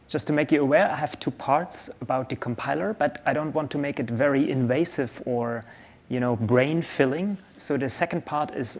Just to make you aware, I have two parts about the compiler, but I don't want to make it very invasive or brain filling. So the second part is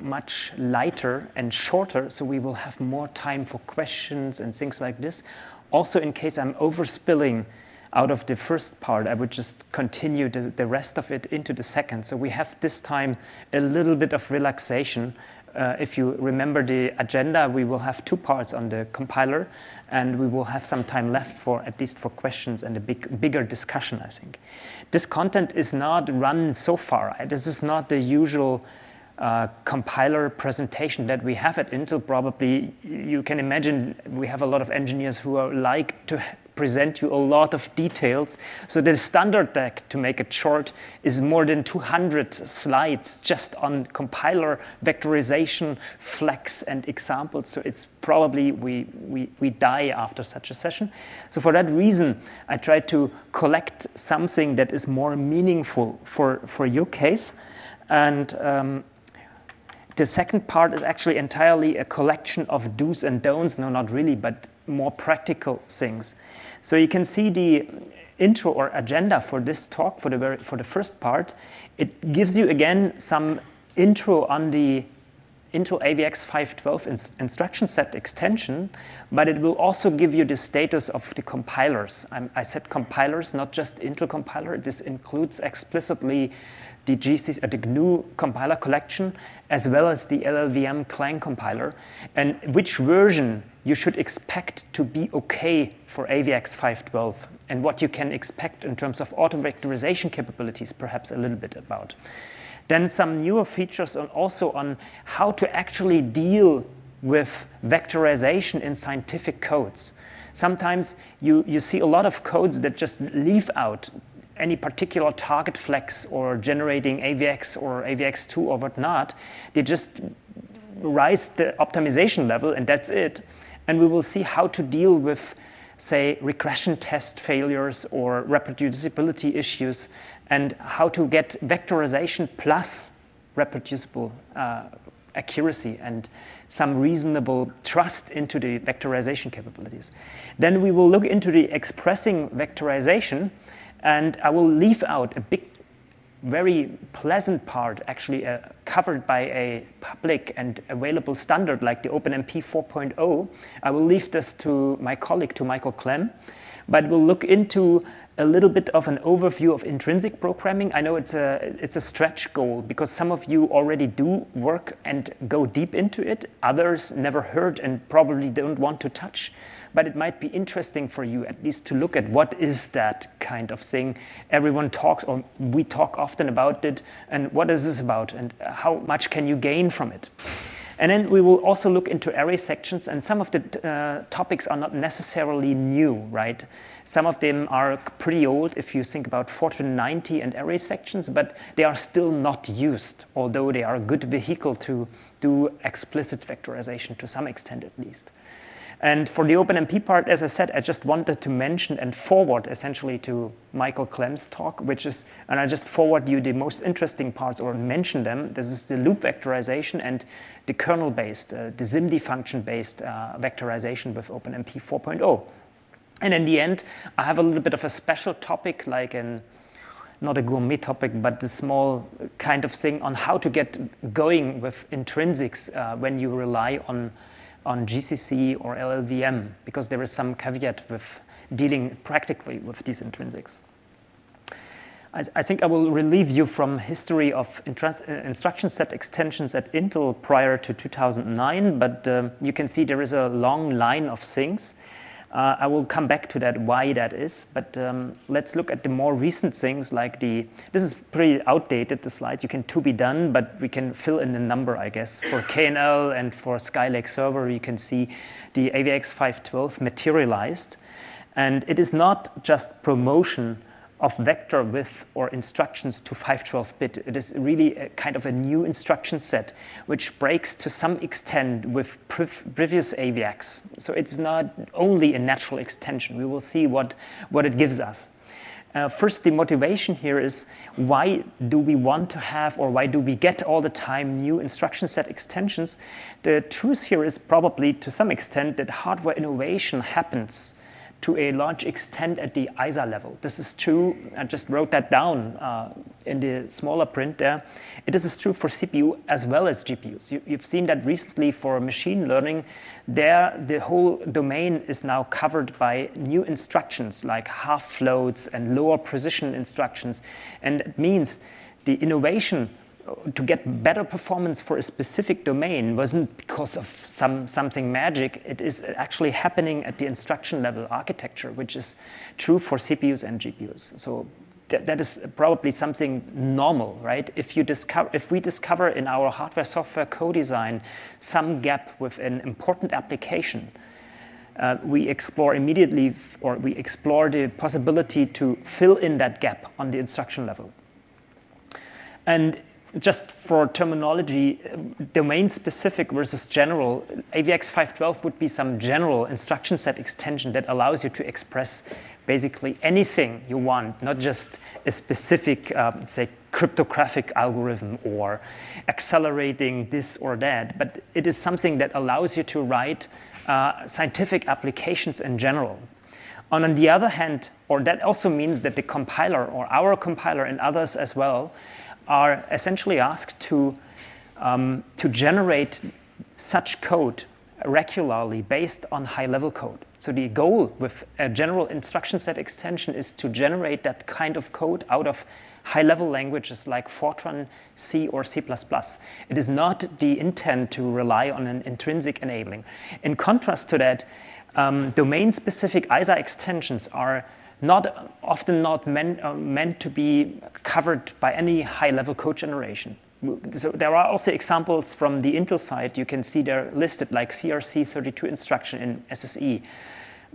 much lighter and shorter, so we will have more time for questions and things like this. Also, in case I'm overspilling out of the first part, I would just continue the rest of it into the second. So we have this time a little bit of relaxation. If you remember the agenda, we will have two parts on the compiler, and we will have some time left at least for questions and a bigger discussion, I think. This content is not run so far. This is not the usual compiler presentation that we have at Intel. Probably you can imagine we have a lot of engineers who like to present you a lot of details. So the standard deck, to make it short, is more than 200 slides just on compiler, vectorization, flex, and examples. So it's probably we die after such a session. So for that reason, I try to collect something that is more meaningful for your case. And the second part is actually entirely a collection of do's and don'ts. No, not really, but more practical things. So you can see the intro or agenda for this talk for the first part. It gives you again some intro on the Intel AVX-512 instruction set extension, but it will also give you the status of the compilers. I said compilers, not just Intel compiler. This includes explicitly the GNU compiler collection, as well as the LLVM Clang compiler, and which version you should expect to be okay for AVX-512, and what you can expect in terms of auto-vectorization capabilities, perhaps a little bit about. Then some newer features also on how to actually deal with vectorization in scientific codes. Sometimes you see a lot of codes that just leave out any particular target flex or generating AVX or AVX2 or whatnot. They just rise the optimization level and that's it. And we will see how to deal with, say, regression test failures or reproducibility issues, and how to get vectorization plus reproducible accuracy and some reasonable trust into the vectorization capabilities. Then we will look into the expressing vectorization, and I will leave out a big, very pleasant part, actually covered by a public and available standard like the OpenMP 4.0. I will leave this to my colleague, to Michael Clem, but we'll look into a little bit of an overview of intrinsic programming. I know it's a stretch goal because some of you already do work and go deep into it. Others never heard and probably don't want to touch. But it might be interesting for you at least to look at what is that kind of thing. Everyone talks, or we talk often about it, and what is this about, and how much can you gain from it? And then we will also look into array sections, and some of the topics are not necessarily new, right? Some of them are pretty old if you think about Fortran 90 and array sections, but they are still not used, although they are a good vehicle to do explicit vectorization to some extent at least. And for the OpenMP part, as I said, I just wanted to mention and forward essentially to Michael Clem's talk, which is, and I just forward you the most interesting parts or mention them. This is the loop vectorization and the kernel-based, the SIMD function-based vectorization with OpenMP 4.0. And in the end, I have a little bit of a special topic, like not a gourmet topic, but the small kind of thing on how to get going with intrinsics when you rely on GCC or LLVM, because there is some caveat with dealing practically with these intrinsics. I think I will relieve you from history of instruction set extensions at Intel prior to 2009, but you can see there is a long line of things. I will come back to that, why that is, but let's look at the more recent things like this is pretty outdated, the slide. You can to be done, but we can fill in the number, I guess. For KNL and for Skylake Server, you can see the AVX-512 materialized. And it is not just promotion of vector width or instructions to 512-bit. It is really a kind of a new instruction set, which breaks to some extent with previous AVX. So it's not only a natural extension. We will see what it gives us. First, the motivation here is, why do we want to have, or why do we get all the time new instruction set extensions? The truth here is probably to some extent that hardware innovation happens to a large extent at the ISA level. This is true, I just wrote that down in the smaller print there. This is true for CPU as well as GPUs. You've seen that recently for machine learning. There, the whole domain is now covered by new instructions like half floats and lower precision instructions. And it means the innovation to get better performance for a specific domain wasn't because of something magic. It is actually happening at the instruction level architecture, which is true for CPUs and GPUs. So that is probably something normal, right? If we discover in our hardware-software co-design some gap with an important application, we explore immediately, or we explore the possibility to fill in that gap on the instruction level. And just for terminology, domain-specific versus general, AVX-512 would be some general instruction set extension that allows you to express basically anything you want, not just a specific, say, cryptographic algorithm or accelerating this or that, but it is something that allows you to write scientific applications in general. On the other hand, or that also means that the compiler, or our compiler and others as well, are essentially asked to generate such code regularly based on high-level code. So the goal with a general instruction set extension is to generate that kind of code out of high-level languages like Fortran, C, or C++. It is not the intent to rely on an intrinsic enabling. In contrast to that, domain-specific ISA extensions are often not meant to be covered by any high-level code generation. So there are also examples from the Intel side. You can see they're listed like CRC32 instruction in SSE.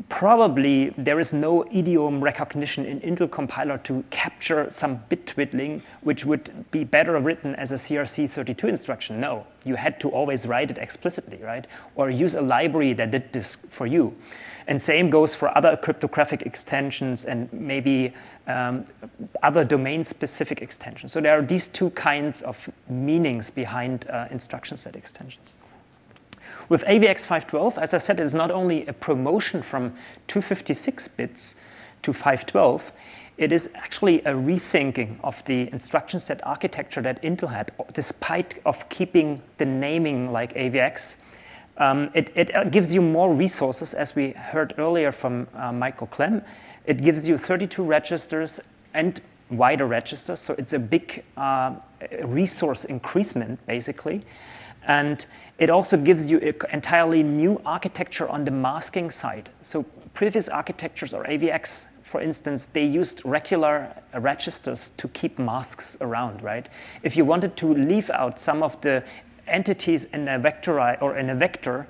Probably there is no idiom recognition in Intel compiler to capture some bit twiddling, which would be better written as a CRC32 instruction. No, you had to always write it explicitly, right? Or use a library that did this for you. And same goes for other cryptographic extensions and maybe other domain-specific extensions. So there are these two kinds of meanings behind instruction set extensions. With AVX-512, as I said, it's not only a promotion from 256 bits to 512, it is actually a rethinking of the instruction set architecture that Intel had, despite of keeping the naming like AVX. It gives you more resources, as we heard earlier from Michael Clem. It gives you 32 registers and wider registers, so it's a big resource increasement, basically. And it also gives you an entirely new architecture on the masking side. So previous architectures, or AVX, for instance, they used regular registers to keep masks around, right? If you wanted to leave out some of the entities in a vector or in a vector,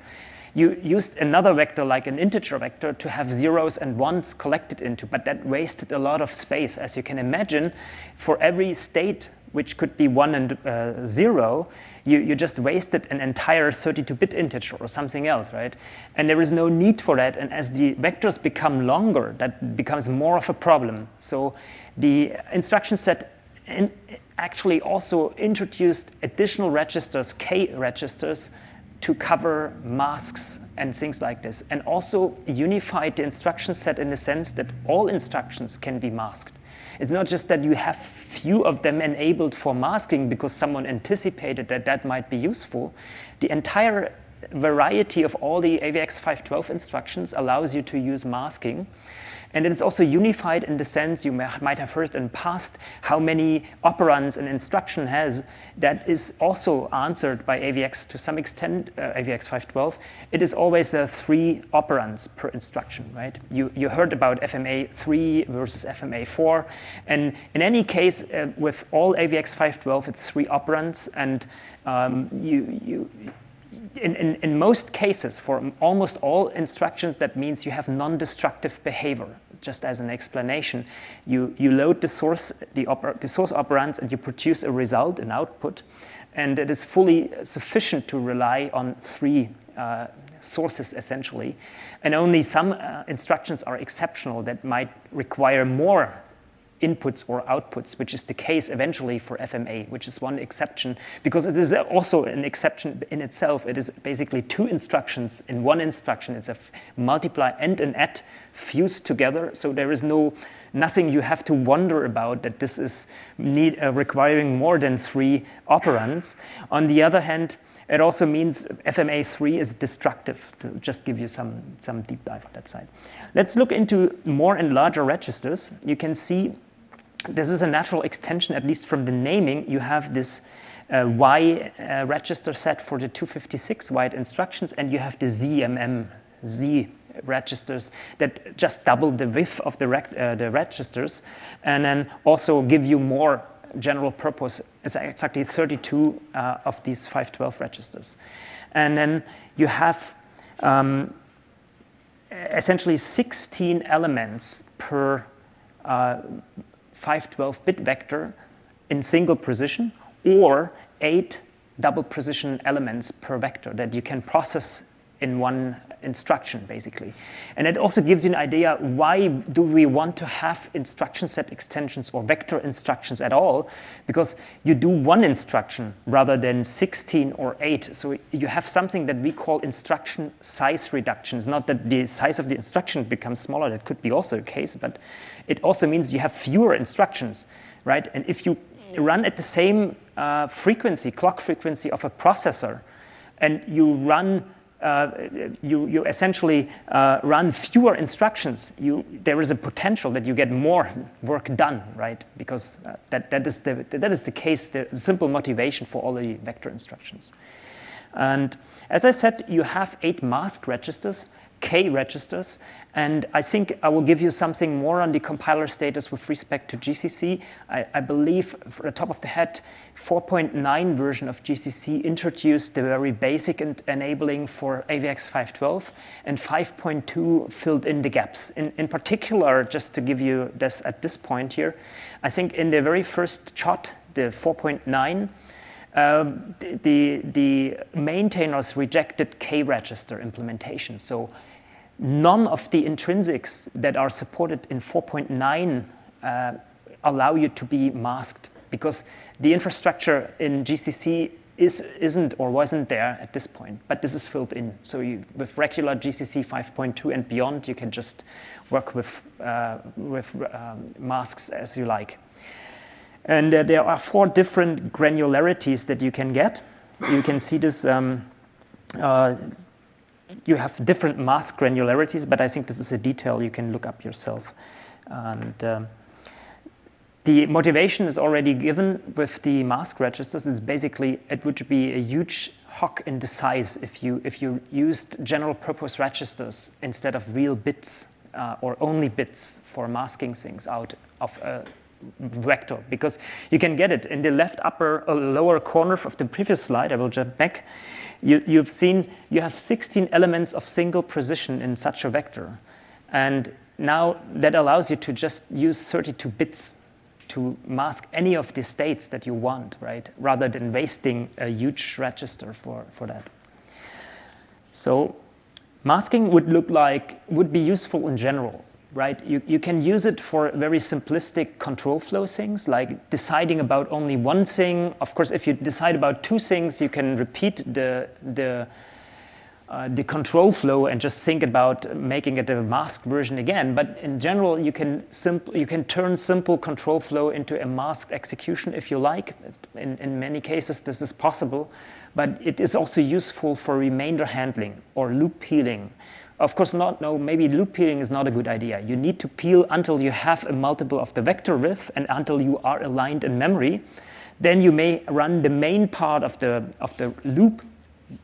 you used another vector like an integer vector to have zeros and ones collected into, but that wasted a lot of space. As you can imagine, for every state, which could be 1 and 0, you just wasted an entire 32-bit integer or something else, right? And there is no need for that. And as the vectors become longer, that becomes more of a problem. So the instruction set actually also introduced additional registers, K registers, to cover masks and things like this, and also unified the instruction set in the sense that all instructions can be masked. It's not just that you have few of them enabled for masking because someone anticipated that that might be useful. The entire variety of all the AVX-512 instructions allows you to use masking. And it is also unified in the sense you might have heard in the past how many operands an instruction has. That is also answered by AVX to some extent, AVX-512. It is always the 3 operands per instruction, right? You heard about FMA 3 versus FMA 4. And in any case, with all AVX-512, it's 3 operands. And in most cases, for almost all instructions, that means you have non-destructive behavior. Just as an explanation, you load the source operands and you produce a result, an output, and it is fully sufficient to rely on 3 sources essentially. And only some instructions are exceptional that might require more inputs or outputs, which is the case eventually for FMA, which is one exception, because it is also an exception in itself. It is basically 2 instructions in one instruction. It's a multiply and an add fused together, so there is nothing you have to wonder about that this is requiring more than 3 operands. On the other hand, it also means FMA3 is destructive, to just give you some deep dive on that side. Let's look into more and larger registers. You can see this is a natural extension, at least from the naming. You have this Y register set for the 256 wide instructions, and you have the Z registers that just double the width of the registers, and then also give you more general purpose. Is exactly 32 of these 512 registers. And then you have essentially 16 elements per 512-bit vector in single precision, or 8 double precision elements per vector that you can process in one instruction, basically. And it also gives you an idea, why do we want to have instruction set extensions or vector instructions at all? Because you do one instruction rather than 16 or 8. So you have something that we call instruction size reductions. Not that the size of the instruction becomes smaller, that could be also the case, but it also means you have fewer instructions, right? And if you run at the same clock frequency of a processor, and you run you essentially run fewer instructions, there is a potential that you get more work done, right? Because that is the case, the simple motivation for all the vector instructions. And as I said, you have 8 mask registers, K registers, and I think I will give you something more on the compiler status with respect to GCC. I believe, for the top of the head, 4.9 version of GCC introduced the very basic enabling for AVX-512, and 5.2 filled in the gaps. In particular, just to give you this at this point here, I think in the very first shot, the 4.9, the maintainers rejected K register implementation. So none of the intrinsics that are supported in 4.9 allow you to be masked, because the infrastructure in GCC isn't or wasn't there at this point, but this is filled in. So with regular GCC 5.2 and beyond, you can just work with masks as you like. And there are 4 different granularities that you can get. You can see this, you have different mask granularities, but I think this is a detail you can look up yourself. And the motivation is already given with the mask registers. It's basically, it would be a huge hock in the size if you used general purpose registers instead of real bits or only bits for masking things out of a vector, because you can get it in the left upper or lower corner of the previous slide. I will jump back. You've seen you have 16 elements of single precision in such a vector, and now that allows you to just use 32 bits to mask any of the states that you want, right? Rather than wasting a huge register for that. So masking would be useful in general. Right? You can use it for very simplistic control flow things, like deciding about only one thing. Of course, if you decide about 2 things, you can repeat the control flow and just think about making it a masked version again. But in general, you can turn simple control flow into a masked execution if you like. In many cases, this is possible, but it is also useful for remainder handling or loop peeling. Of course, maybe loop peeling is not a good idea. You need to peel until you have a multiple of the vector width and until you are aligned in memory. Then you may run the main part of the loop,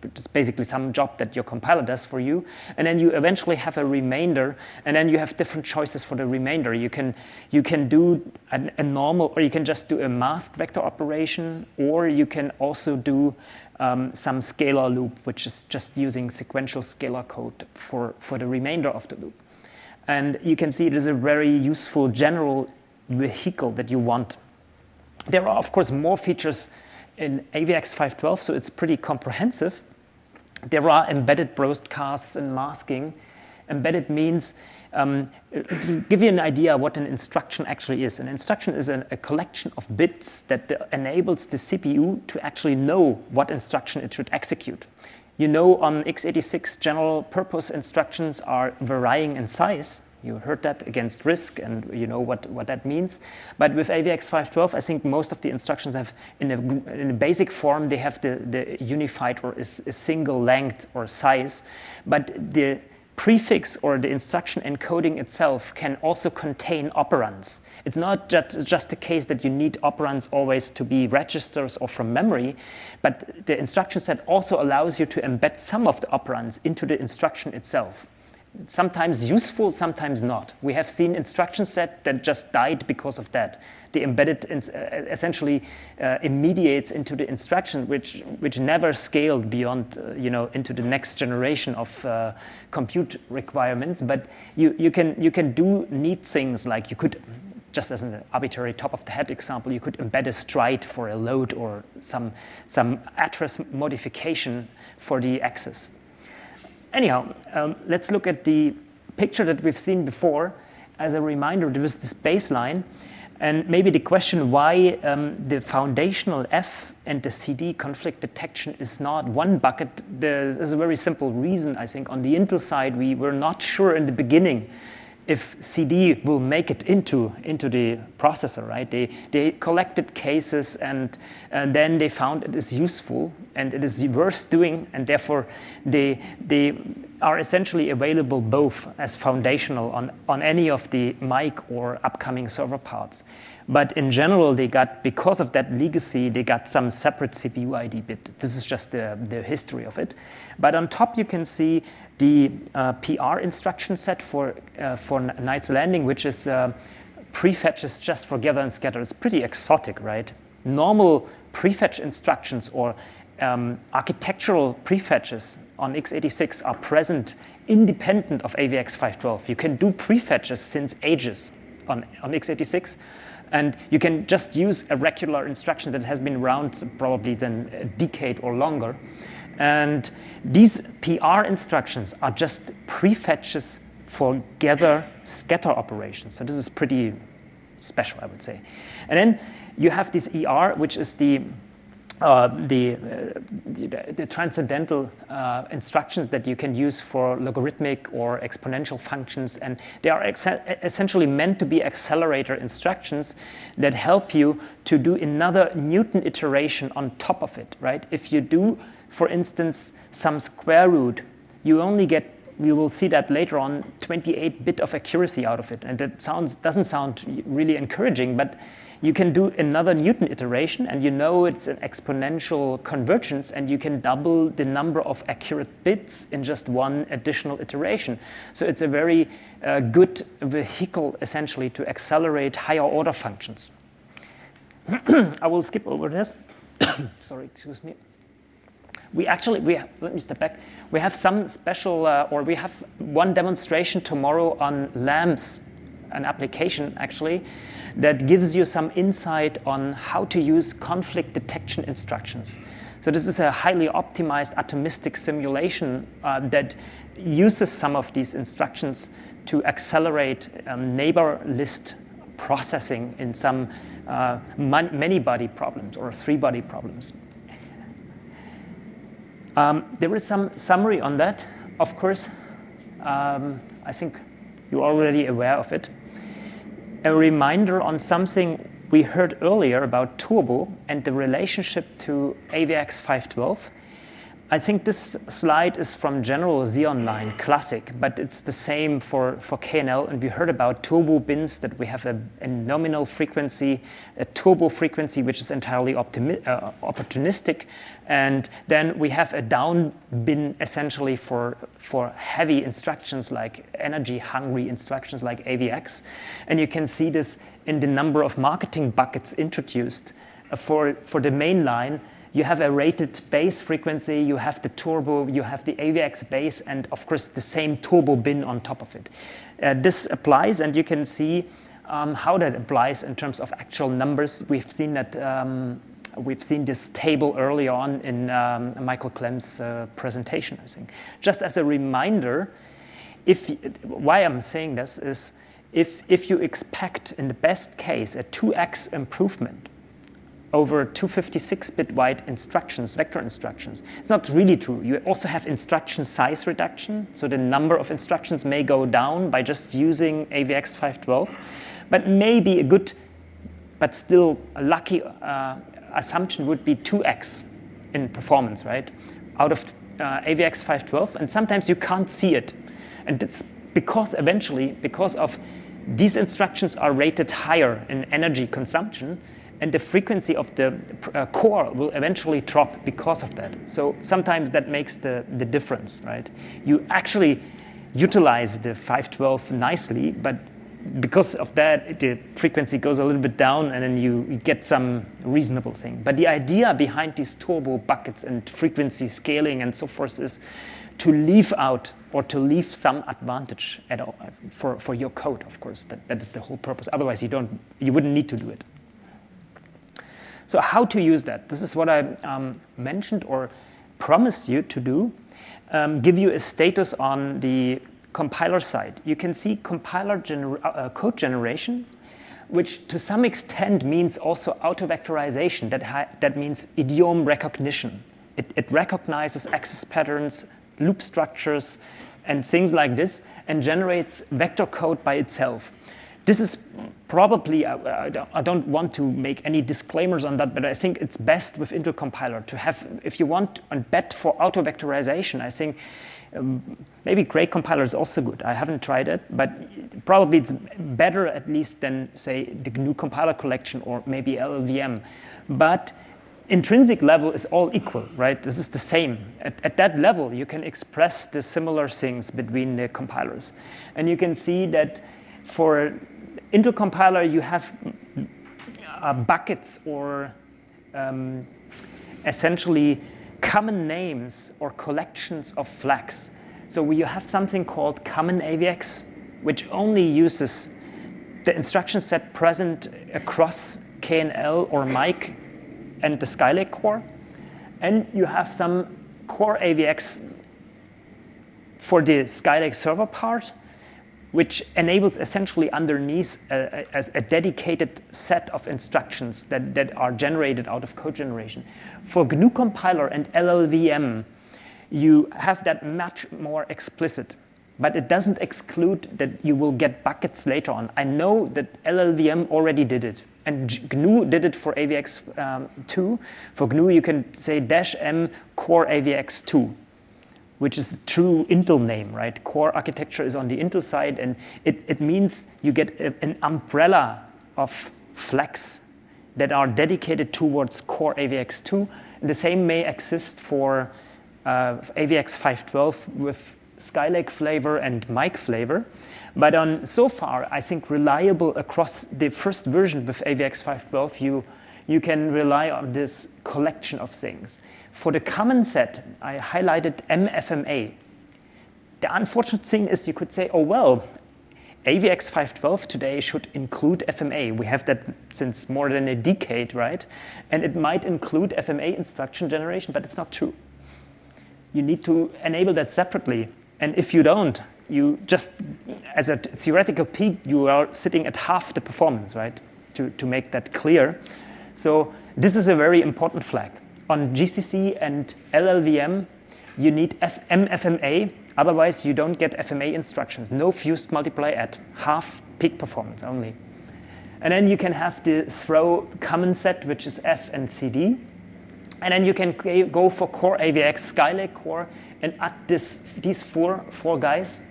which is basically some job that your compiler does for you, and then you eventually have a remainder, and then you have different choices for the remainder. You can do a normal, or you can just do a masked vector operation, or you can also do some scalar loop, which is just using sequential scalar code for the remainder of the loop. And you can see it is a very useful general vehicle that you want. There are, of course, more features in AVX-512, so it's pretty comprehensive. There are embedded broadcasts and masking, Embedded means, to give you an idea what an instruction actually is. An instruction is a collection of bits that enables the CPU to actually know what instruction it should execute. You know, on x86, general purpose instructions are varying in size. You heard that against RISC, and you know what that means. But with AVX-512, I think most of the instructions have, in a basic form, they have the unified or a single length or size. But the prefix or the instruction encoding itself can also contain operands. It's not just the case that you need operands always to be registers or from memory, but the instruction set also allows you to embed some of the operands into the instruction itself. Sometimes useful, sometimes not. We have seen instruction set that just died because of that. The embedded essentially immediates into the instruction, which never scaled beyond, into the next generation of compute requirements. But you can do neat things, like you could, just as an arbitrary top-of-the-head example, you could embed a stride for a load or some address modification for the access. Anyhow, let's look at the picture that we've seen before. As a reminder, there was this baseline, and maybe the question why the foundational F and the CD conflict detection is not one bucket. There's a very simple reason, I think. On the Intel side, we were not sure in the beginning if CD will make it into the processor, right? They collected cases, and then they found it is useful and it is worth doing, and therefore they are essentially available both as foundational on any of the mic or upcoming server parts. But in general, because of that legacy, they got some separate CPU ID bit. This is just the history of it. But on top, you can see the PR instruction set for Knight's Landing, which is prefetches just for gather and scatter. It's pretty exotic, right? Normal prefetch instructions or architectural prefetches on x86 are present independent of AVX-512. You can do prefetches since ages on x86. And you can just use a regular instruction that has been around probably then a decade or longer. And these PR instructions are just prefetches for gather scatter operations. So this is pretty special, I would say. And then you have this ER, which is the transcendental instructions that you can use for logarithmic or exponential functions, and they are essentially meant to be accelerator instructions that help you to do another Newton iteration on top of it, right? If you do, for instance, some square root, you only get, we will see that later on, 28-bit of accuracy out of it, and that doesn't sound really encouraging, but you can do another Newton iteration, and you know it's an exponential convergence, and you can double the number of accurate bits in just one additional iteration. So it's a very good vehicle, essentially, to accelerate higher order functions. I will skip over this. Sorry, excuse me. Let me step back. We have some special, or we have one demonstration tomorrow on lamps, an application actually, that gives you some insight on how to use conflict detection instructions. So this is a highly optimized atomistic simulation that uses some of these instructions to accelerate neighbor list processing in some many-body problems or three-body problems. There is some summary on that. Of course, I think you're already aware of it. A reminder on something we heard earlier about turbo and the relationship to AVX-512. I think this slide is from General Xeon Line Classic, but it's the same for KNL, and we heard about turbo bins, that we have a nominal frequency, a turbo frequency, which is entirely opportunistic, and then we have a down bin essentially for heavy instructions like energy-hungry instructions like AVX, and you can see this in the number of marketing buckets introduced. For the main line, you have a rated base frequency, you have the turbo, you have the AVX base, and of course the same turbo bin on top of it. This applies, and you can see how that applies in terms of actual numbers. We've seen that. We've seen this table early on in Michael Clem's presentation, I think. Just as a reminder, why I'm saying this is if you expect in the best case a 2x improvement over 256-bit wide instructions, vector instructions, it's not really true. You also have instruction size reduction, so the number of instructions may go down by just using AVX-512, but maybe a good, but still a lucky assumption would be 2x in performance, right, out of AVX-512, and sometimes you can't see it. And it's because of these instructions are rated higher in energy consumption, and the frequency of the core will eventually drop because of that. So sometimes that makes the difference, right? You actually utilize the 512 nicely, but because of that, the frequency goes a little bit down, and then you get some reasonable thing. But the idea behind these turbo buckets and frequency scaling and so forth is to leave out or to leave some advantage at all for your code, of course. That is the whole purpose. Otherwise, you wouldn't need to do it. So how to use that? This is what I mentioned or promised you to do. Give you a status on the compiler side. You can see compiler code generation, which to some extent means also auto-vectorization. That means idiom recognition. It recognizes access patterns, loop structures, and things like this, and generates vector code by itself. This is probably, I don't want to make any disclaimers on that, but I think it's best with Intel compiler to have, if you want a bet for auto-vectorization, I think maybe Cray compiler is also good. I haven't tried it, but probably it's better at least than, say, the GNU compiler collection or maybe LLVM. But intrinsic level is all equal, right? This is the same. At that level, you can express the similar things between the compilers. And you can see that for Intel compiler, you have buckets or essentially common names or collections of flags. So you have something called common AVX, which only uses the instruction set present across KNL or Mike and the Skylake core. And you have some core AVX for the Skylake server part, which enables essentially underneath a dedicated set of instructions that are generated out of code generation. For GNU compiler and LLVM, you have that much more explicit, but it doesn't exclude that you will get buckets later on. I know that LLVM already did it, and GNU did it for AVX2. For GNU, you can say -m core AVX2. Which is a true Intel name, right? Core architecture is on the Intel side, and it means you get an umbrella of flags that are dedicated towards core AVX2. And the same may exist for AVX-512 with Skylake flavor and Mike flavor. But so far, I think reliable across the first version with AVX-512, you can rely on this collection of things. For the common set, I highlighted MFMA. The unfortunate thing is you could say, oh, well, AVX-512 today should include FMA. We have that since more than a decade, right? And it might include FMA instruction generation, but it's not true. You need to enable that separately. And if you don't, you just, as a theoretical peak, you are sitting at half the performance, right? To make that clear. So this is a very important flag. On GCC and LLVM, you need MFMA, otherwise you don't get FMA instructions. No fused multiply at half peak performance only. And then you can have the throw common set, which is F and CD. And then you can go for core AVX Skylake core and add these four guys.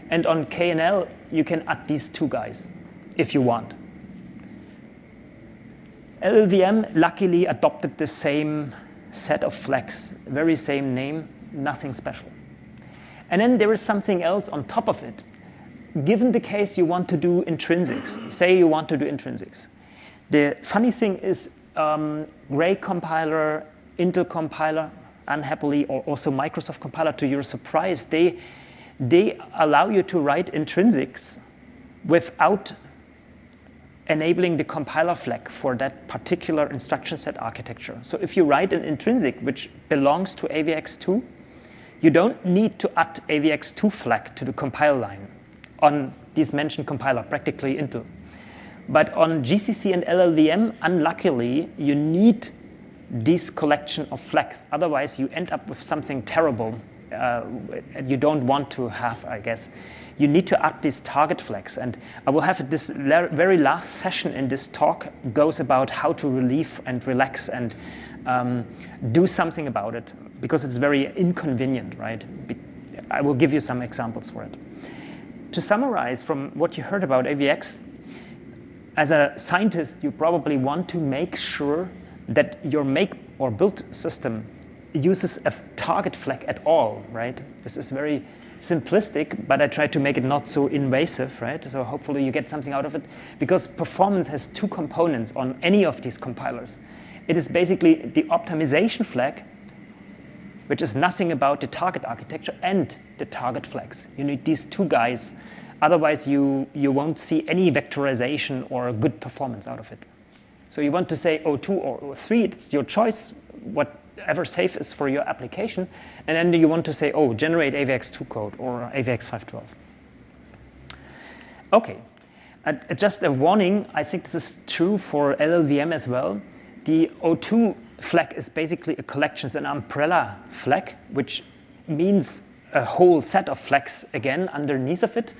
And on KNL, you can add these 2 guys if you want. LLVM luckily adopted the same set of flags, very same name, nothing special. And then there is something else on top of it. Given the case you want to do intrinsics, say you want to do intrinsics. The funny thing is Cray compiler, Intel compiler, unhappily, or also Microsoft compiler, to your surprise, they allow you to write intrinsics without enabling the compiler flag for that particular instruction set architecture. So if you write an intrinsic which belongs to AVX2, You don't need to add AVX2 flag to the compile line on these mentioned compiler, practically Intel. But on GCC and LLVM, unluckily, you need this collection of flags. Otherwise, you end up with something terrible you don't want to have, I guess. You need to add these target flags. And I will have this very last session in this talk goes about how to relieve and relax and do something about it, because it's very inconvenient, right? I will give you some examples for it. To summarize from what you heard about AVX, as a scientist, you probably want to make sure that your make or build system uses a target flag at all, right? This is very simplistic, but I try to make it not so invasive, right? So hopefully you get something out of it, because performance has two components on any of these compilers. It is basically the optimization flag, which is nothing about the target architecture, and the target flags. You need these two guys. Otherwise, you won't see any vectorization or good performance out of it. So you want to say O2 or O3, it's your choice, whatever safe is for your application. And then you want to say, oh, generate AVX2 code or AVX-512. OK, just a warning, I think this is true for LLVM as well. The O2 flag is basically a collection, it's an umbrella flag, which means a whole set of flags again underneath of it.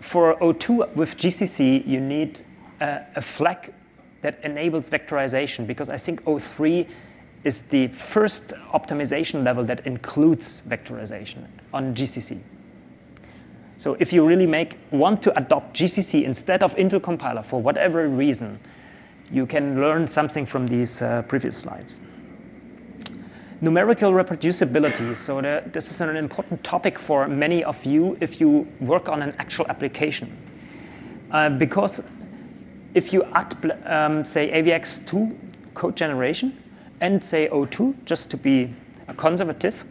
For O2 with GCC, you need a flag that enables vectorization, because I think O3 is the first optimization level that includes vectorization on GCC. So if you really want to adopt GCC instead of Intel compiler for whatever reason, you can learn something from these previous slides. Numerical reproducibility. So this is an important topic for many of you if you work on an actual application. Because if you add, say, AVX2 code generation and say O2, just to be conservative,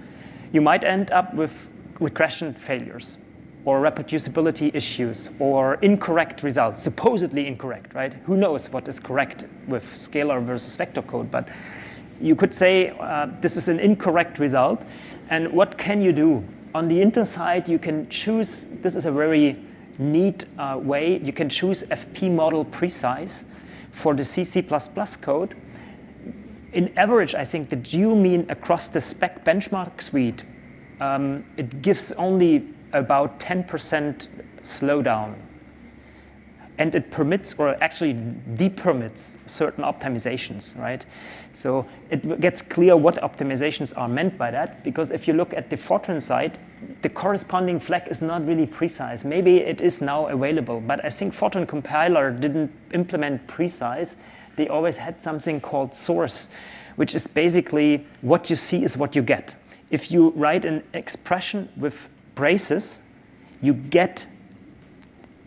you might end up with regression failures or reproducibility issues or incorrect results, supposedly incorrect, right? Who knows what is correct with scalar versus vector code, but you could say this is an incorrect result. And what can you do? On the Intel side, you can choose, this is a very neat way, you can choose FP model precise for the C++ code. In average, I think the geomean across the spec benchmark suite, it gives only about 10% slowdown. And it permits, or actually depermits, certain optimizations, right? So it gets clear what optimizations are meant by that, because if you look at the Fortran side, the corresponding flag is not really precise. Maybe it is now available, but I think Fortran compiler didn't implement precise. They always had something called source, which is basically what you see is what you get. If you write an expression with braces, you get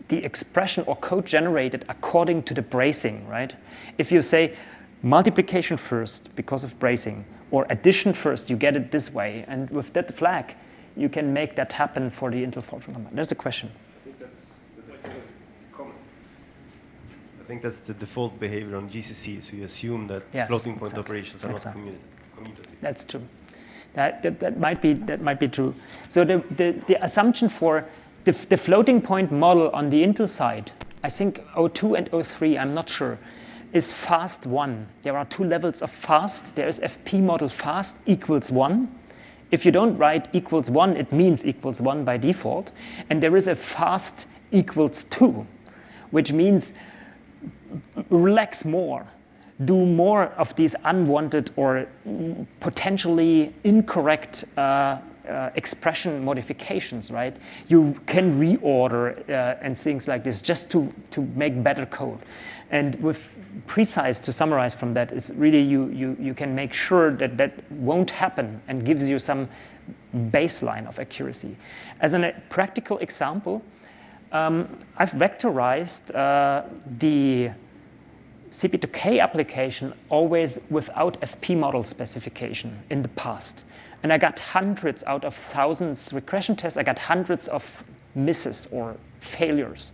the expression or code generated according to the bracing, right? If you say multiplication first because of bracing, or addition first, you get it this way. And with that flag, you can make that happen for the Intel Fortran compiler. There's a question. I think that's the default behavior on GCC. So you assume that floating point operations are not commutative. That's true. That might be true. So the assumption for the floating point model on the Intel side, I think O2 and O3, I'm not sure, is fast 1. There are two levels of fast. There is FP model fast equals 1. If you don't write equals 1, it means equals 1 by default. And there is a fast equals 2, which means relax more. Do more of these unwanted or potentially incorrect expression modifications, right? You can reorder and things like this just to make better code. And with precise, to summarize from that, is really you can make sure that won't happen and gives you some baseline of accuracy. As a practical example, I've vectorized the CP2K application always without FP model specification in the past. And I got hundreds out of thousands regression tests. I got hundreds of misses or failures.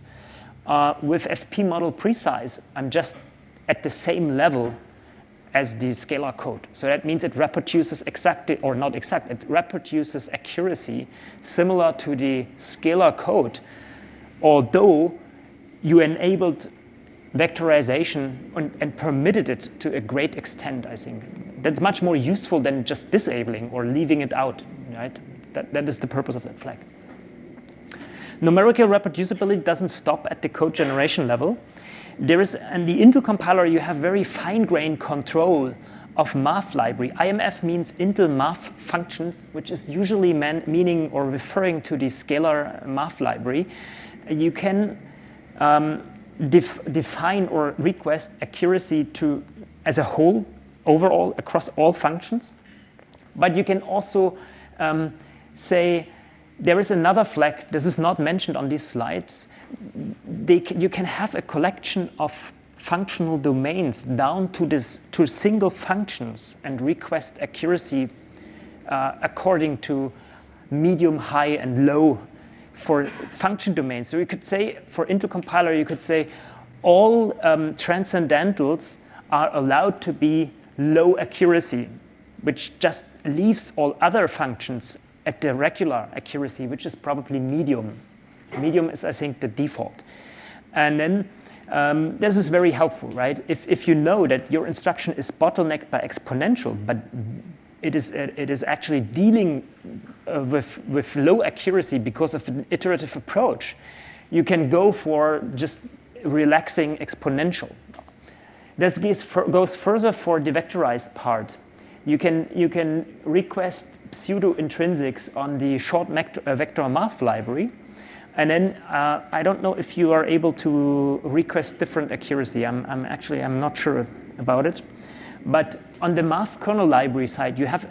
With FP model precise, I'm just at the same level as the scalar code. So that means it reproduces exactly, or not exact, it reproduces accuracy similar to the scalar code, although you enabled vectorization and permitted it to a great extent, I think. That's much more useful than just disabling or leaving it out, right? That is the purpose of that flag. Numerical reproducibility doesn't stop at the code generation level. There is, in the Intel compiler, you have very fine-grained control of math library. IMF means Intel math functions, which is usually meaning or referring to the scalar math library. You can define or request accuracy as a whole, overall, across all functions. But you can also say, there is another flag, this is not mentioned on these slides. You can have a collection of functional domains down to single functions and request accuracy according to medium, high, and low for function domains. So you could say, for Intel compiler, you could say all transcendentals are allowed to be low accuracy, which just leaves all other functions at the regular accuracy, which is probably medium. Medium is, I think, the default. And then this is very helpful, right? If you know that your instruction is bottlenecked by exponential, but it is actually dealing with low accuracy because of an iterative approach, you can go for just relaxing exponential. This goes further for the vectorized part. You can request pseudo-intrinsics on the short vector math library. And then I don't know if you are able to request different accuracy. I'm not sure about it. But on the math kernel library side, you have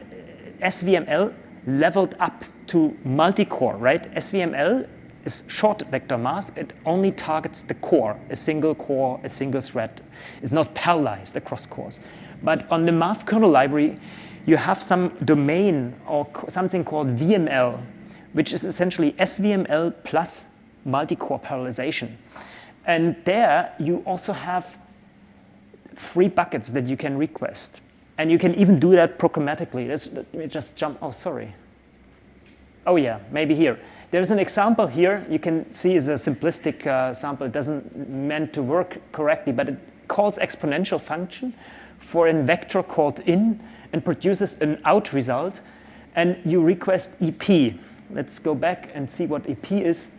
SVML leveled up to multi-core, right? SVML is short vector mask. It only targets the core, a single thread. It's not parallelized across cores. But on the math kernel library, you have some domain or something called VML, which is essentially SVML plus multi-core parallelization. And there you also have 3 buckets that you can request. And you can even do that programmatically. Let me just jump. Oh, sorry. Oh, yeah, maybe here. There's an example here. You can see it's a simplistic sample. It doesn't meant to work correctly, but it calls exponential function for a vector called in and produces an out result. And you request EP. Let's go back and see what EP is.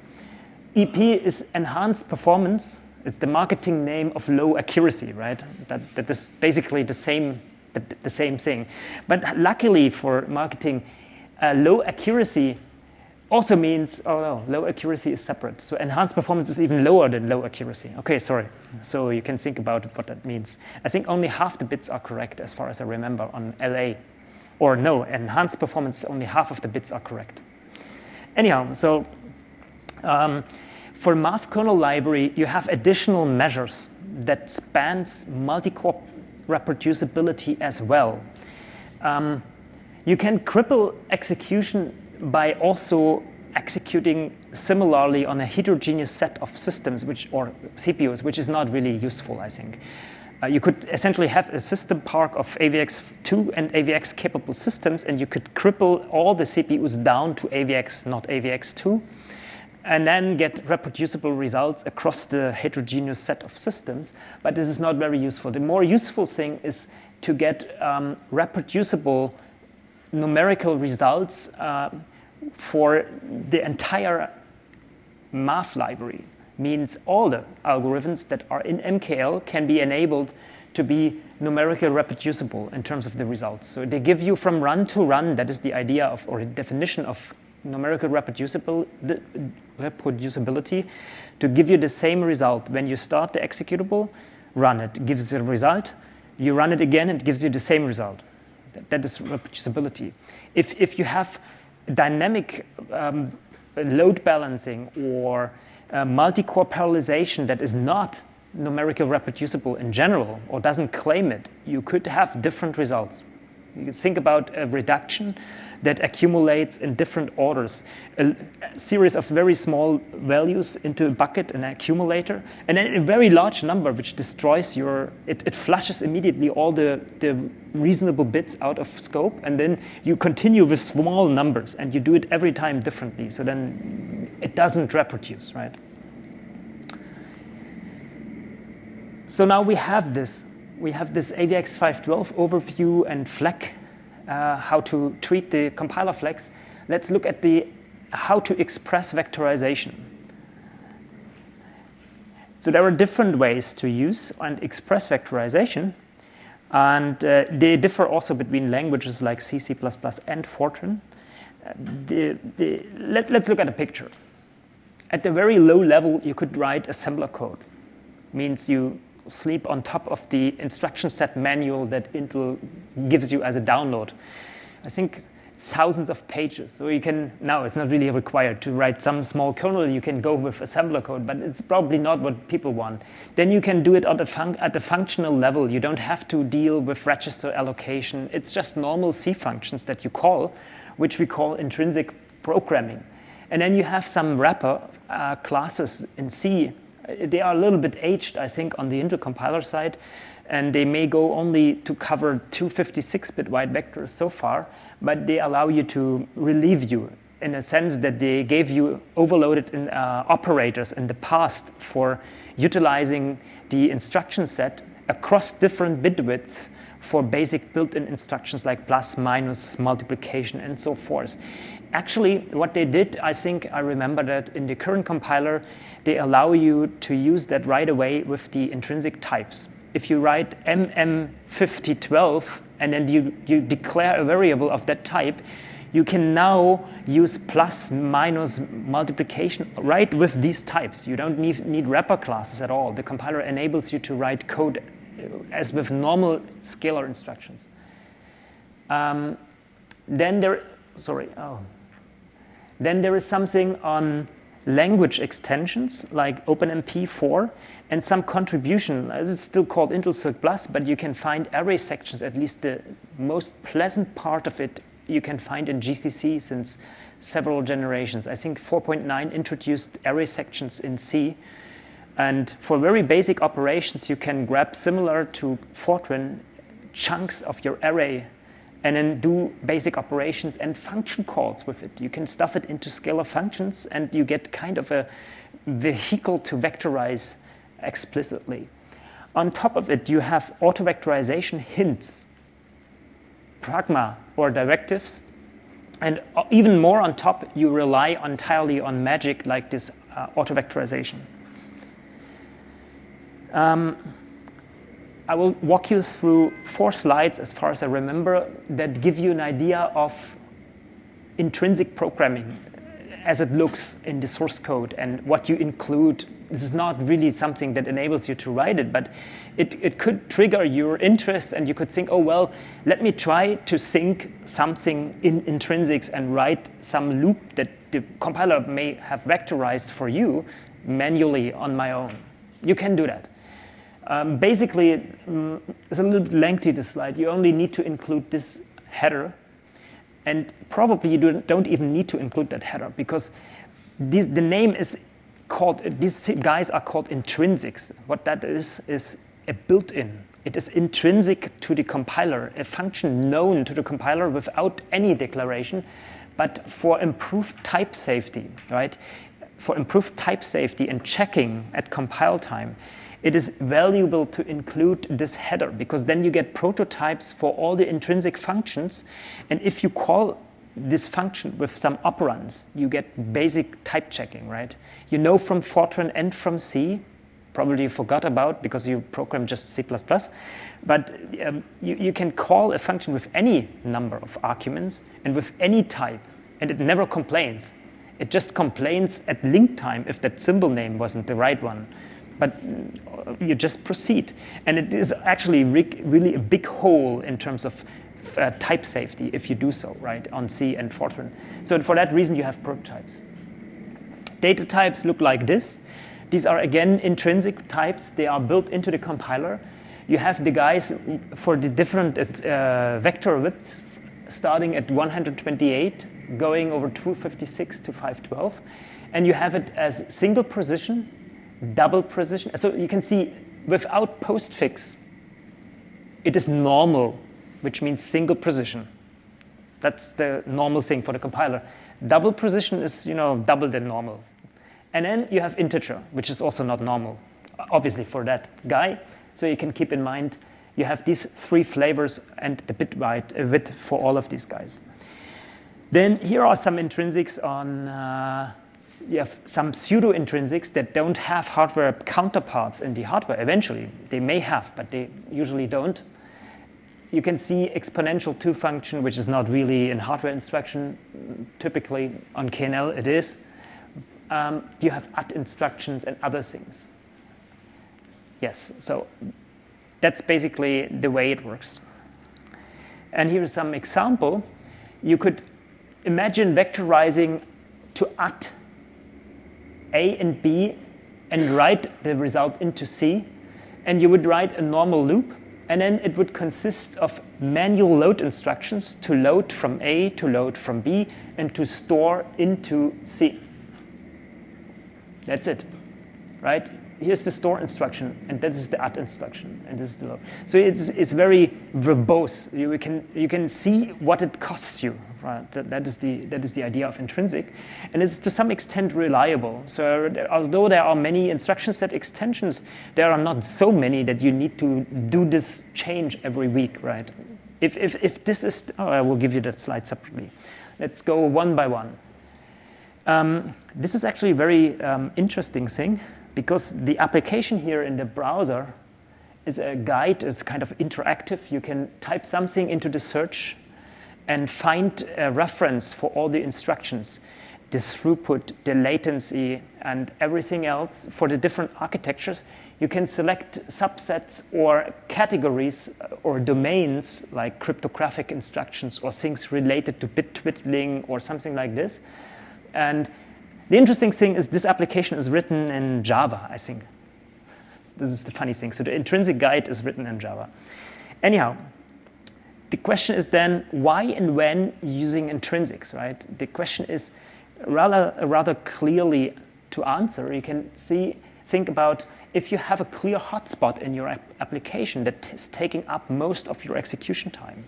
EP is enhanced performance. It's the marketing name of low accuracy, right? That is basically the same thing. But luckily for marketing, low accuracy also means, oh no, low accuracy is separate. So enhanced performance is even lower than low accuracy. Okay, sorry. So you can think about what that means. I think only half the bits are correct as far as I remember on LA. Or no, enhanced performance, only half of the bits are correct. Anyhow, so for math kernel library, you have additional measures that spans multi-core reproducibility as well. You can cripple execution by also executing similarly on a heterogeneous set of systems or CPUs, which is not really useful, I think. You could essentially have a system park of AVX2 and AVX capable systems, and you could cripple all the CPUs down to AVX, not AVX2, and then get reproducible results across the heterogeneous set of systems. But this is not very useful. The more useful thing is to get reproducible numerical results for the entire math library. Means all the algorithms that are in MKL can be enabled to be numerically reproducible in terms of the results. So they give you from run to run, that is the idea of, or the definition of numerical reproducibility, to give you the same result. When you start the executable, run it, gives you a result. You run it again, it gives you the same result. That is reproducibility. If you have dynamic load balancing or multi-core parallelization that is not numerically reproducible in general or doesn't claim it, you could have different results. You think about a reduction that accumulates in different orders, a series of very small values into a bucket, an accumulator, and then a very large number which destroys it flushes immediately all the reasonable bits out of scope, and then you continue with small numbers, and you do it every time differently, so then it doesn't reproduce, right? So now we have this AVX-512 overview and FLEC, how to treat the compiler flags. Let's look at how to express vectorization. So there are different ways to use and express vectorization, and they differ also between languages like C, C++, and Fortran. Let's look at a picture. At the very low level, you could write assembler code. Means you sleep on top of the instruction set manual that Intel gives you as a download. I think it's thousands of pages. So you can, now it's not really required to write some small kernel, you can go with assembler code, but it's probably not what people want. Then you can do it at the functional level. You don't have to deal with register allocation. It's just normal C functions that you call, which we call intrinsic programming. And then you have some wrapper classes in C. They are a little bit aged, I think, on the Intel compiler side, and they may go only to cover 256-bit wide vectors so far, but they allow you to relieve you in a sense that they gave you overloaded operators in the past for utilizing the instruction set across different bit widths for basic built-in instructions like plus, minus, multiplication, and so forth. Actually, what they did, I think I remember that in the current compiler, they allow you to use that right away with the intrinsic types. If you write MM5012 and then you declare a variable of that type, you can now use plus, minus, multiplication right with these types. You don't need wrapper classes at all. The compiler enables you to write code as with normal scalar instructions. Then there is something on language extensions like OpenMP4 and some contribution. It's still called Intel Circ Plus, but you can find array sections, at least the most pleasant part of it you can find in GCC since several generations. I think 4.9 introduced array sections in C. And for very basic operations, you can grab, similar to Fortran, chunks of your array and then do basic operations and function calls with it. You can stuff it into scalar functions, and you get kind of a vehicle to vectorize explicitly. On top of it, you have auto-vectorization hints, pragma or directives, and even more on top, you rely entirely on magic like this auto-vectorization. I will walk you through 4 slides, as far as I remember, that give you an idea of intrinsic programming as it looks in the source code and what you include. This is not really something that enables you to write it, but it could trigger your interest, and you could think, oh, well, let me try to sync something in intrinsics and write some loop that the compiler may have vectorized for you manually on my own. You can do that. Basically, it's a little bit lengthy, this slide. You only need to include this header, and probably you don't even need to include that header, because the name is called, these guys are called intrinsics. What that is a built-in. It is intrinsic to the compiler, a function known to the compiler without any declaration, but for improved type safety, right? For improved type safety and checking at compile time, it is valuable to include this header, because then you get prototypes for all the intrinsic functions. And if you call this function with some operands, you get basic type checking, right? You know from Fortran and from C, probably you forgot about because you program just C++, but you can call a function with any number of arguments and with any type, and it never complains. It just complains at link time if that symbol name wasn't the right one. But you just proceed. And it is actually really a big hole in terms of type safety if you do so, right, on C and Fortran. So for that reason, you have prototypes. Data types look like this. These are, again, intrinsic types. They are built into the compiler. you have the guys for the different vector widths starting at 128, going over 256 to 512. And you have it as single precision, double precision. So you can see without postfix, it is normal, which means single precision. That's the normal thing for the compiler. Double precision is, double than normal. And then you have integer, which is also not normal, obviously for that guy. So you can keep in mind, you have these three flavors and the bit width for all of these guys. Then here are some intrinsics on, you have some pseudo-intrinsics that don't have hardware counterparts in the hardware. Eventually, they may have, but they usually don't. You can see exponential 2 function, which is not really in hardware instruction. Typically on KNL it is. You have at instructions and other things. Yes, so that's basically the way it works. And here's some example. You could imagine vectorizing to at A and B and write the result into C. And you would write a normal loop. And then it would consist of manual load instructions to load from A, to load from B, and to store into C. That's it, right? Here's the store instruction, and that is the add instruction, and this is the load. So it's very verbose. You can see what it costs you, right? That is the idea of intrinsic, and it's to some extent reliable. So although there are many instruction set extensions, there are not so many that you need to do this change every week, right? If this is, I will give you that slide separately. Let's go one by one. This is actually a very interesting thing, because the application here in the browser is a guide, it's kind of interactive. You can type something into the search and find a reference for all the instructions, the throughput, the latency, and everything else for the different architectures. You can select subsets or categories or domains like cryptographic instructions or things related to bit twiddling or something like this. And the interesting thing is this application is written in Java, I think. This is the funny thing. So the intrinsic guide is written in Java. Anyhow, the question is then why and when using intrinsics, right? The question is rather clearly to answer. You can think about if you have a clear hotspot in your application that is taking up most of your execution time,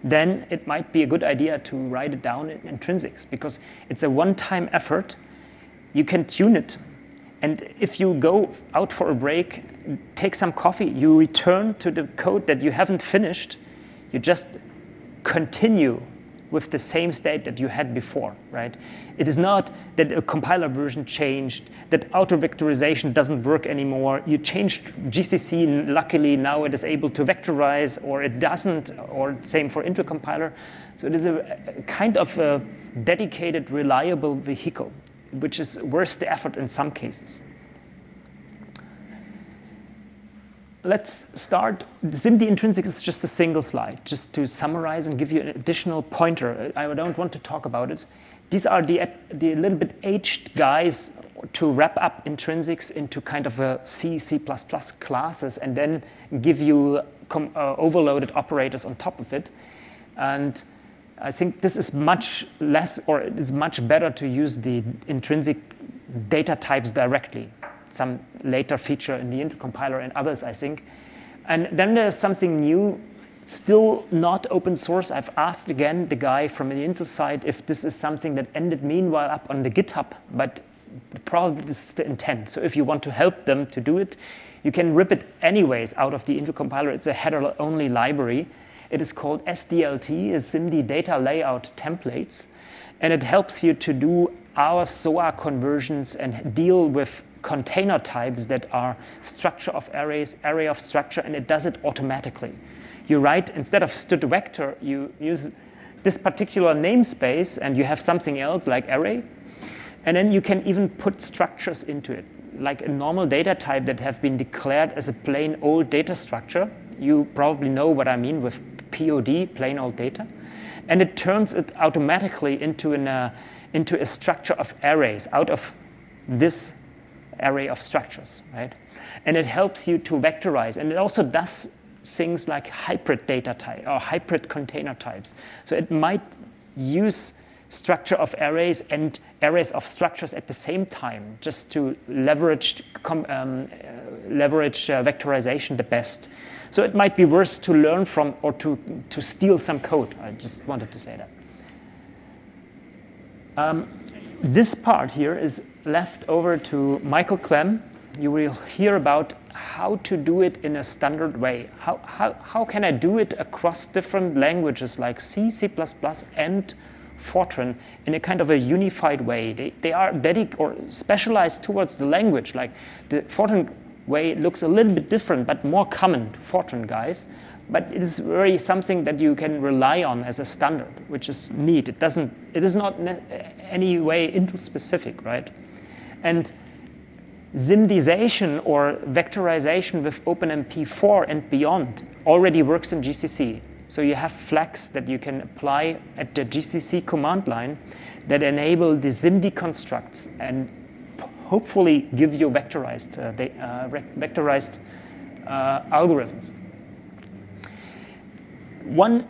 then it might be a good idea to write it down in intrinsics, because it's a one-time effort. You can tune it, and if you go out for a break, take some coffee, you return to the code that you haven't finished, you just continue with the same state that you had before, right? It is not that a compiler version changed, that auto-vectorization doesn't work anymore. You changed GCC, and luckily now it is able to vectorize, or it doesn't, or same for Intel compiler. So it is a kind of a dedicated, reliable vehicle, which is worth the effort in some cases. Let's start. The SIMD intrinsic is just a single slide, just to summarize and give you an additional pointer. I don't want to talk about it. These are the little bit aged guys to wrap up intrinsics into kind of a C, C++ classes, and then give you overloaded operators on top of it. And I think this is much less, or it is much better to use the intrinsic data types directly. Some later feature in the Intel compiler and others, I think. And then there's something new, still not open source. I've asked again the guy from the Intel side if this is something that ended meanwhile up on the GitHub, but probably this is the intent. So if you want to help them to do it, you can rip it anyways out of the Intel compiler. It's a header-only library. It is called SDLT, is SIMD Data Layout Templates, and it helps you to do our SOA conversions and deal with container types that are structure of arrays, array of structure, and it does it automatically. You write, instead of std vector, you use this particular namespace, and you have something else like array, and then you can even put structures into it, like a normal data type that have been declared as a plain old data structure. You probably know what I mean with POD, plain old data, and it turns it automatically into a structure of arrays out of this array of structures, right? And it helps you to vectorize. And it also does things like hybrid data type or hybrid container types. So it might use structure of arrays and arrays of structures at the same time, just to leverage vectorization the best. So it might be worth to learn from or to steal some code. I just wanted to say that. This part here is left over to Michael Clem. You will hear about how to do it in a standard way. How can I do it across different languages like C, C++, and Fortran in a kind of a unified way. They are dedicated or specialized towards the language. Like the Fortran way looks a little bit different, but more common to Fortran guys. But it is very something that you can rely on as a standard, which is neat. It is not any way into specific, right? And SIMDization or vectorization with OpenMP4 and beyond already works in GCC. So you have flags that you can apply at the GCC command line that enable the SIMD constructs and hopefully give you vectorized algorithms. One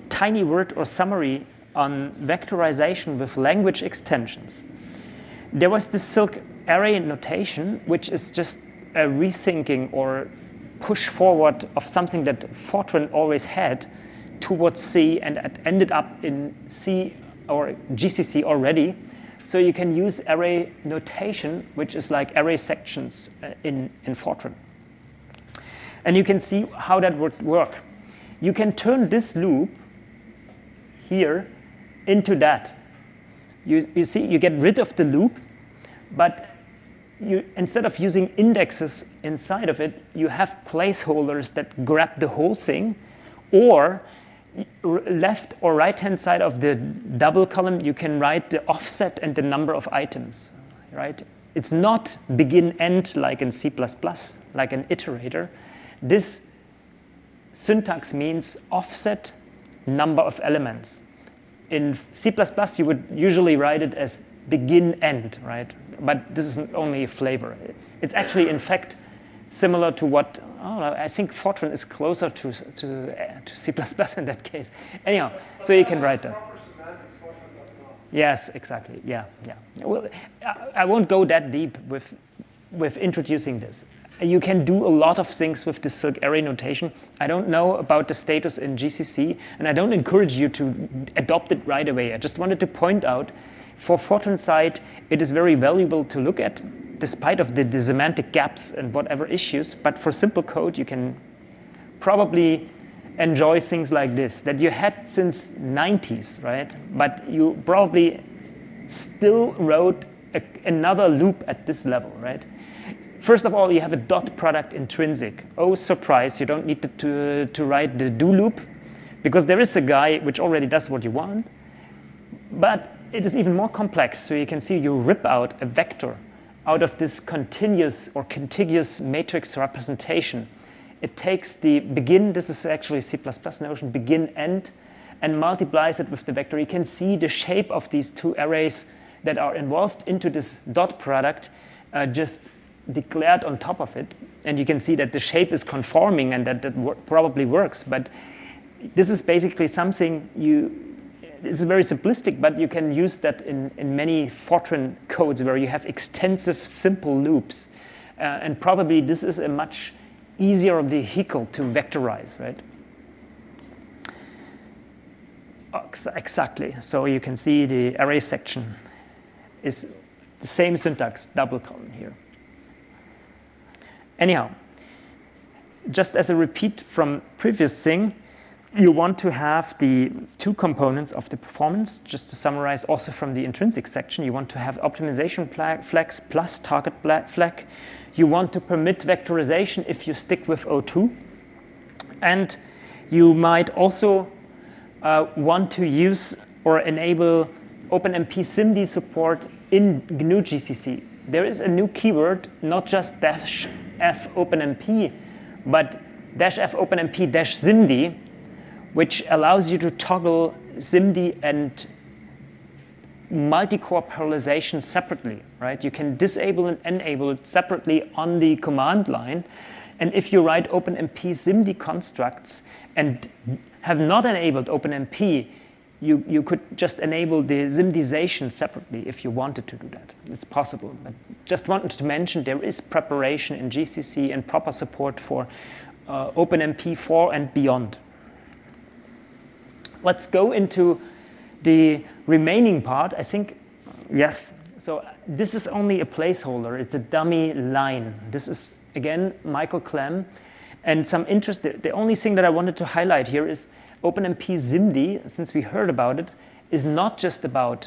tiny word or summary on vectorization with language extensions. There was this Silk array notation, which is just a rethinking or push forward of something that Fortran always had towards C, and it ended up in C or GCC already. So you can use array notation, which is like array sections in Fortran. And you can see how that would work. You can turn this loop here into that. You see, you get rid of the loop, but instead of using indexes inside of it, you have placeholders that grab the whole thing, or left or right-hand side of the double column, you can write the offset and the number of items, right? It's not begin-end like in C++, like an iterator. This syntax means offset number of elements. In C++, you would usually write it as begin-end, right? But this is only a flavor. It's actually, in fact, similar to what, I think Fortran is closer to C++ in that case. Anyhow, so you can write that. Yes, exactly. Yeah. Well, I won't go that deep with introducing this. You can do a lot of things with the Silk array notation. I don't know about the status in GCC, and I don't encourage you to adopt it right away. I just wanted to point out, for Fortran side, it is very valuable to look at, despite of the semantic gaps and whatever issues. But for simple code, you can probably enjoy things like this that you had since 90s, right? But you probably still wrote another loop at this level, right? First of all, you have a dot product intrinsic. Oh, surprise, you don't need to write the do loop, because there is a guy which already does what you want. But it is even more complex. So you can see you rip out a vector out of this continuous or contiguous matrix representation. It takes the begin, this is actually C++ notion, begin, end, and multiplies it with the vector. You can see the shape of these two arrays that are involved into this dot product just declared on top of it. And you can see that the shape is conforming and that probably works. But this is basically something it's very simplistic, but you can use that in many Fortran codes where you have extensive, simple loops. And probably this is a much easier vehicle to vectorize, right? Exactly. So you can see the array section is the same syntax, double column here. Anyhow, just as a repeat from previous thing, you want to have the two components of the performance. Just to summarize also from the intrinsic section, you want to have optimization flags plus target flag. You want to permit vectorization if you stick with O2. And you might also want to use or enable OpenMP SIMD support in GNU GCC. There is a new keyword, not just -f OpenMP, but -f OpenMP -SIMD, which allows you to toggle SIMD and multi-core parallelization separately, right? You can disable and enable it separately on the command line. And if you write OpenMP SIMD constructs and have not enabled OpenMP, you could just enable the SIMDization separately if you wanted to do that. It's possible. But just wanted to mention there is preparation in GCC and proper support for OpenMP4 and beyond. Let's go into the remaining part. I think, yes. So this is only a placeholder. It's a dummy line. This is, again, Michael Clem. And some interest, the only thing that I wanted to highlight here is OpenMP SIMD, since we heard about it, is not just about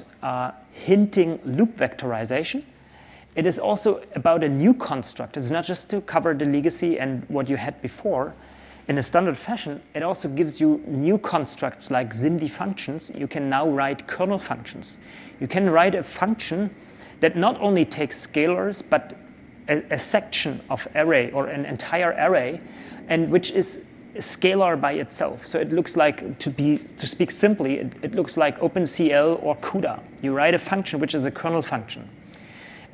hinting loop vectorization. It is also about a new construct. It's not just to cover the legacy and what you had before in a standard fashion. It also gives you new constructs like SIMD functions. You can now write kernel functions. You can write a function that not only takes scalars, but a section of array or an entire array, and which is scalar by itself. So it looks like, to speak simply, it looks like OpenCL or CUDA. You write a function which is a kernel function.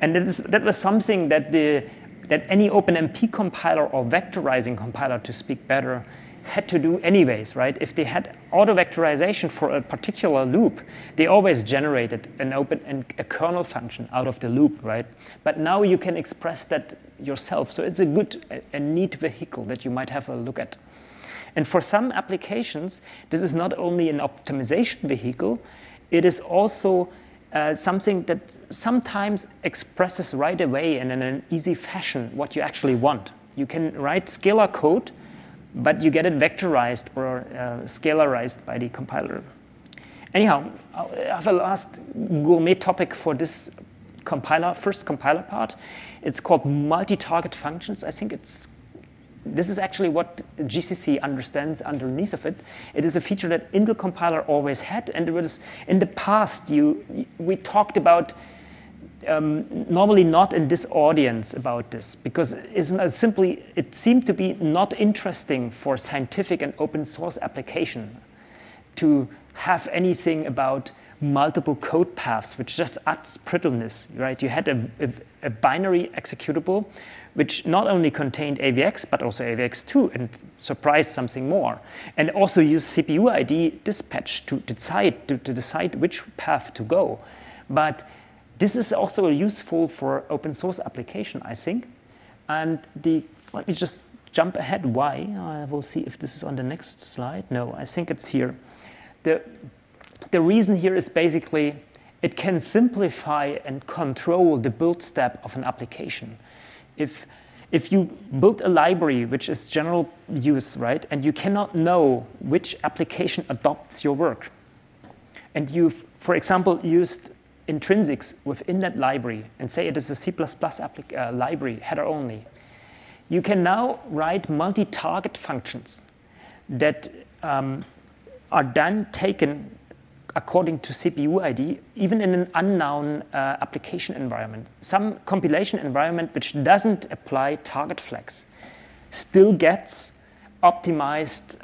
And that was something that any OpenMP compiler or vectorizing compiler, to speak better, had to do anyways, right? If they had auto-vectorization for a particular loop, they always generated a kernel function out of the loop, right? But now you can express that yourself. So it's a neat vehicle that you might have a look at. And for some applications, this is not only an optimization vehicle, it is also something that sometimes expresses right away and in an easy fashion what you actually want. You can write scalar code, but you get it vectorized or scalarized by the compiler. Anyhow, I have a last gourmet topic for this first compiler part. It's called multi-target functions. I think this is actually what GCC understands underneath of it. It is a feature that Intel compiler always had, and it was in the past we talked about normally not in this audience about this, because it seemed to be not interesting for scientific and open source application to have anything about multiple code paths, which just adds brittleness, right? You had a binary executable which not only contained AVX, but also AVX2, and surprised something more. And also use CPU ID dispatch to decide which path to go. But this is also useful for open source application, I think. And let me just jump ahead. Why? I will see if this is on the next slide. No, I think it's here. The reason here is basically it can simplify and control the build step of an application. If you build a library which is general use, right, and you cannot know which application adopts your work, and you've, for example, used intrinsics within that library, and say it is a C++ library, header only, you can now write multi-target functions that are then taken according to CPU ID, even in an unknown application environment. Some compilation environment which doesn't apply target flags still gets optimized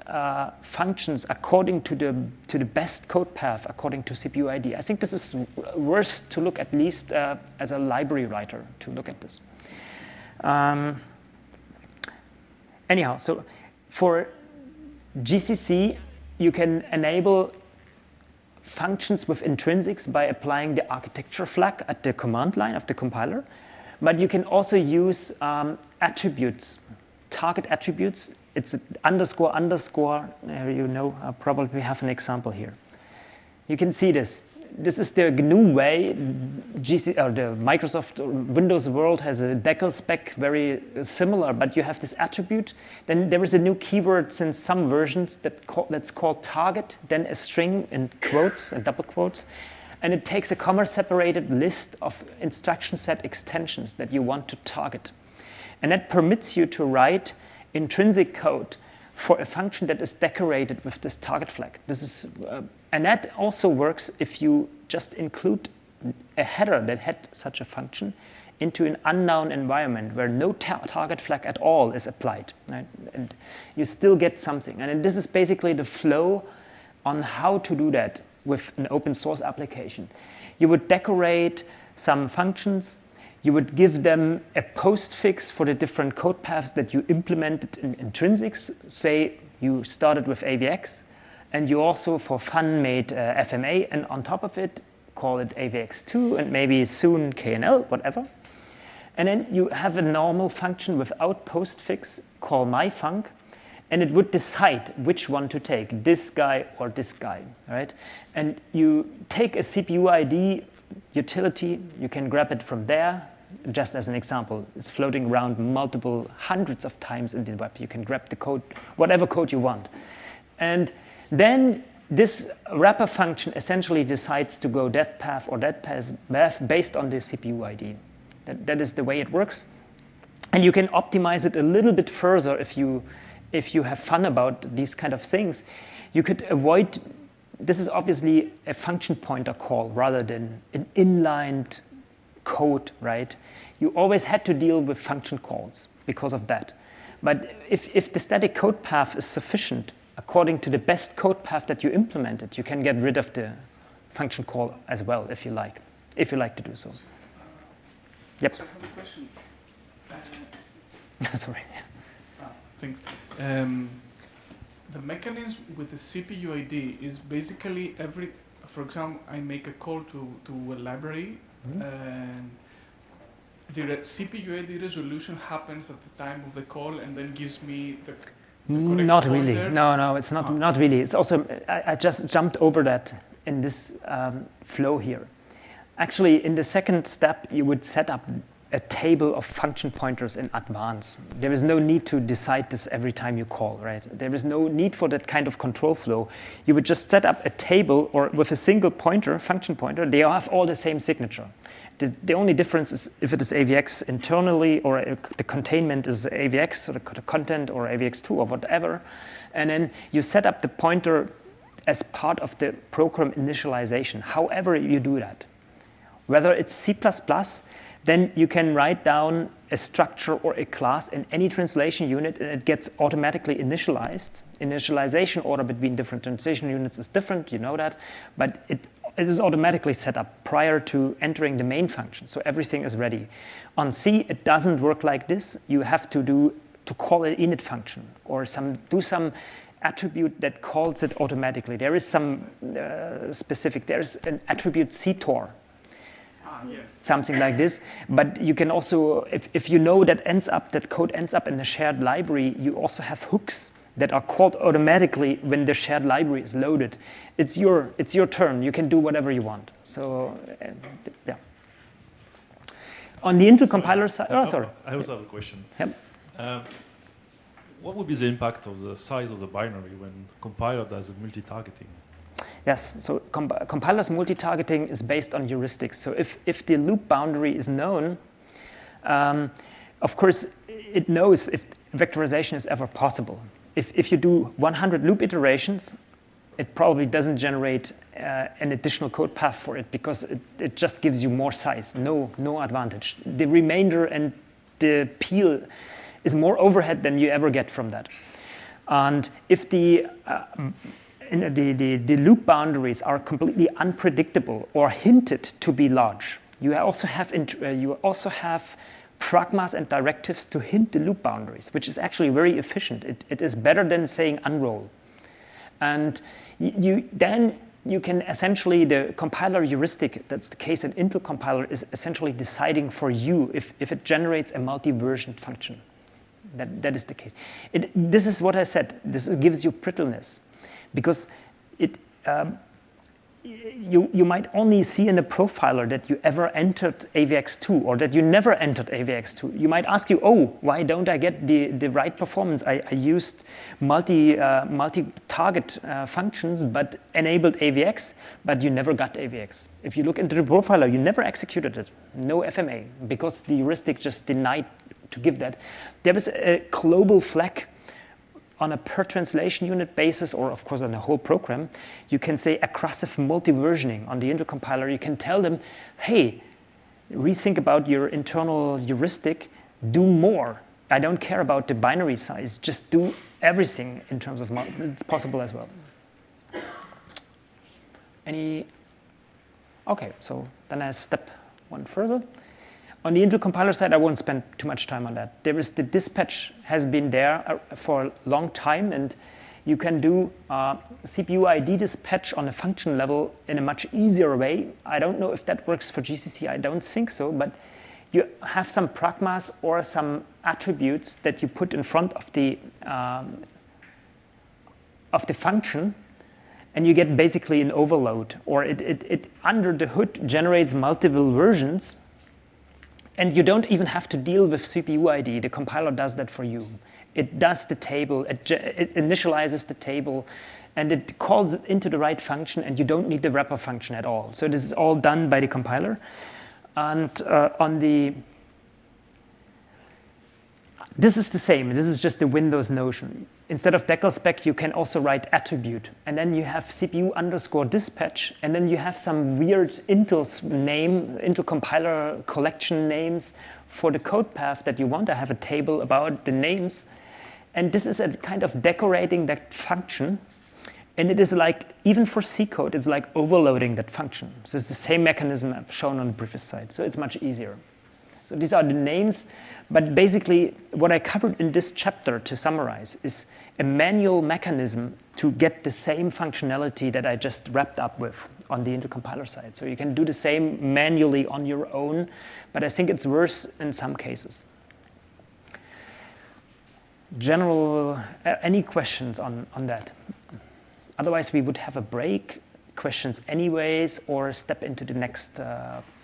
functions according to the best code path according to CPU ID. I think this is worth to look at least as a library writer to look at this. Anyhow, so for GCC, you can enable functions with intrinsics by applying the architecture flag at the command line of the compiler. But you can also use attributes, target attributes. It's underscore. I probably have an example here. You can see this. This is the GNU way. The Microsoft Windows world has a decal spec very similar, but you have this attribute. Then there is a new keyword since some versions that's called target, then a string in quotes and double quotes. And it takes a comma-separated list of instruction set extensions that you want to target. And that permits you to write intrinsic code for a function that is decorated with this target flag. And that also works if you just include a header that had such a function into an unknown environment where no target flag at all is applied. Right? And you still get something. And this is basically the flow on how to do that with an open source application. You would decorate some functions. You would give them a postfix for the different code paths that you implemented in Intrinsics. Say you started with AVX, and you also, for fun, made FMA, and on top of it, call it AVX2, and maybe soon KNL, whatever. And then you have a normal function without postfix, call myfunc, and it would decide which one to take, this guy or this guy, right? And you take a CPU ID utility, you can grab it from there. Just as an example, it's floating around multiple hundreds of times in the web. You can grab the code, whatever code you want. And then this wrapper function essentially decides to go that path or that path based on the CPU ID. That is the way it works. And you can optimize it a little bit further if you have fun about these kind of things. You could avoid, this is obviously a function pointer call rather than an inlined code, right? You always had to deal with function calls because of that. But if the static code path is sufficient, according to the best code path that you implemented, you can get rid of the function call as well if you like to do so. Yep. So I have a question. Sorry. Thanks. The mechanism with the CPU ID is basically for example, I make a call to a library, and the CPU ID resolution happens at the time of the call and then gives me the correct Not really. pointer. No, it's not really. It's also, I just jumped over that in this flow here. Actually, in the second step, you would set up a table of function pointers in advance. There is no need to decide this every time you call, right? There is no need for that kind of control flow. You would just set up a table or with a single pointer, function pointer, they have all the same signature. The only difference is if it is AVX internally or the containment is AVX or the content or AVX2 or whatever. And then you set up the pointer as part of the program initialization, however you do that. Whether it's C++, then you can write down a structure or a class in any translation unit and it gets automatically initialized. Initialization order between different translation units is different, you know that, but it is automatically set up prior to entering the main function, so everything is ready. On C, it doesn't work like this. You have to call an init function or do some attribute that calls it automatically. There is some specific, there's an attribute CTOR. Yes. Something like this, but you can also, if you know that code ends up in a shared library, you also have hooks that are called automatically when the shared library is loaded. It's your turn. You can do whatever you want. So, yeah. On the Intel compiler side, sorry. I also have a question. Yep. What would be the impact of the size of the binary when compiler does multi-targeting? Yes, so compiler's multi-targeting is based on heuristics. So if the loop boundary is known, of course, it knows if vectorization is ever possible. If you do 100 loop iterations, it probably doesn't generate an additional code path for it because it just gives you more size, no advantage. The remainder and the peel is more overhead than you ever get from that. And if the loop boundaries are completely unpredictable or hinted to be large, you also have pragmas and directives to hint the loop boundaries, which is actually very efficient. It is better than saying unroll. And then you can essentially, the compiler heuristic, that's the case in Intel compiler, is essentially deciding for you if it generates a multi-version function. That is the case. This is what I said. This gives you brittleness. Because you might only see in a profiler that you ever entered AVX2 or that you never entered AVX2. You might ask you, oh, why don't I get the right performance? I used multi-target functions but enabled AVX, but you never got AVX. If you look into the profiler, you never executed it. No FMA, because the heuristic just denied to give that. There is a global flag on a per translation unit basis, or of course on the whole program. You can say aggressive multi-versioning on the Intel compiler. You can tell them, hey, rethink about your internal heuristic, do more. I don't care about the binary size, just do everything in terms of, it's possible as well. Okay, so then I step one further. On the Intel compiler side, I won't spend too much time on that. There is the dispatch has been there for a long time, and you can do CPU ID dispatch on a function level in a much easier way. I don't know if that works for GCC. I don't think so, but you have some pragmas or some attributes that you put in front of the function, and you get basically an overload, or it under the hood generates multiple versions. And you don't even have to deal with CPU ID. The compiler does that for you. It does the table, it initializes the table, and it calls it into the right function, and you don't need the wrapper function at all. So this is all done by the compiler. And this is the same. This is just the Windows notion. Instead of decal spec, you can also write attribute. And then you have CPU underscore dispatch, and then you have some weird Intel compiler collection names for the code path that you want. I have a table about the names. And this is a kind of decorating that function. And it is like, even for C code, it's like overloading that function. So it's the same mechanism I've shown on the previous slide. So it's much easier. So these are the names. But basically, what I covered in this chapter, to summarize, is a manual mechanism to get the same functionality that I just wrapped up with on the Intel compiler side. So you can do the same manually on your own, but I think it's worse in some cases. Any questions on that? Otherwise, we would have a break, questions anyways, or step into the next,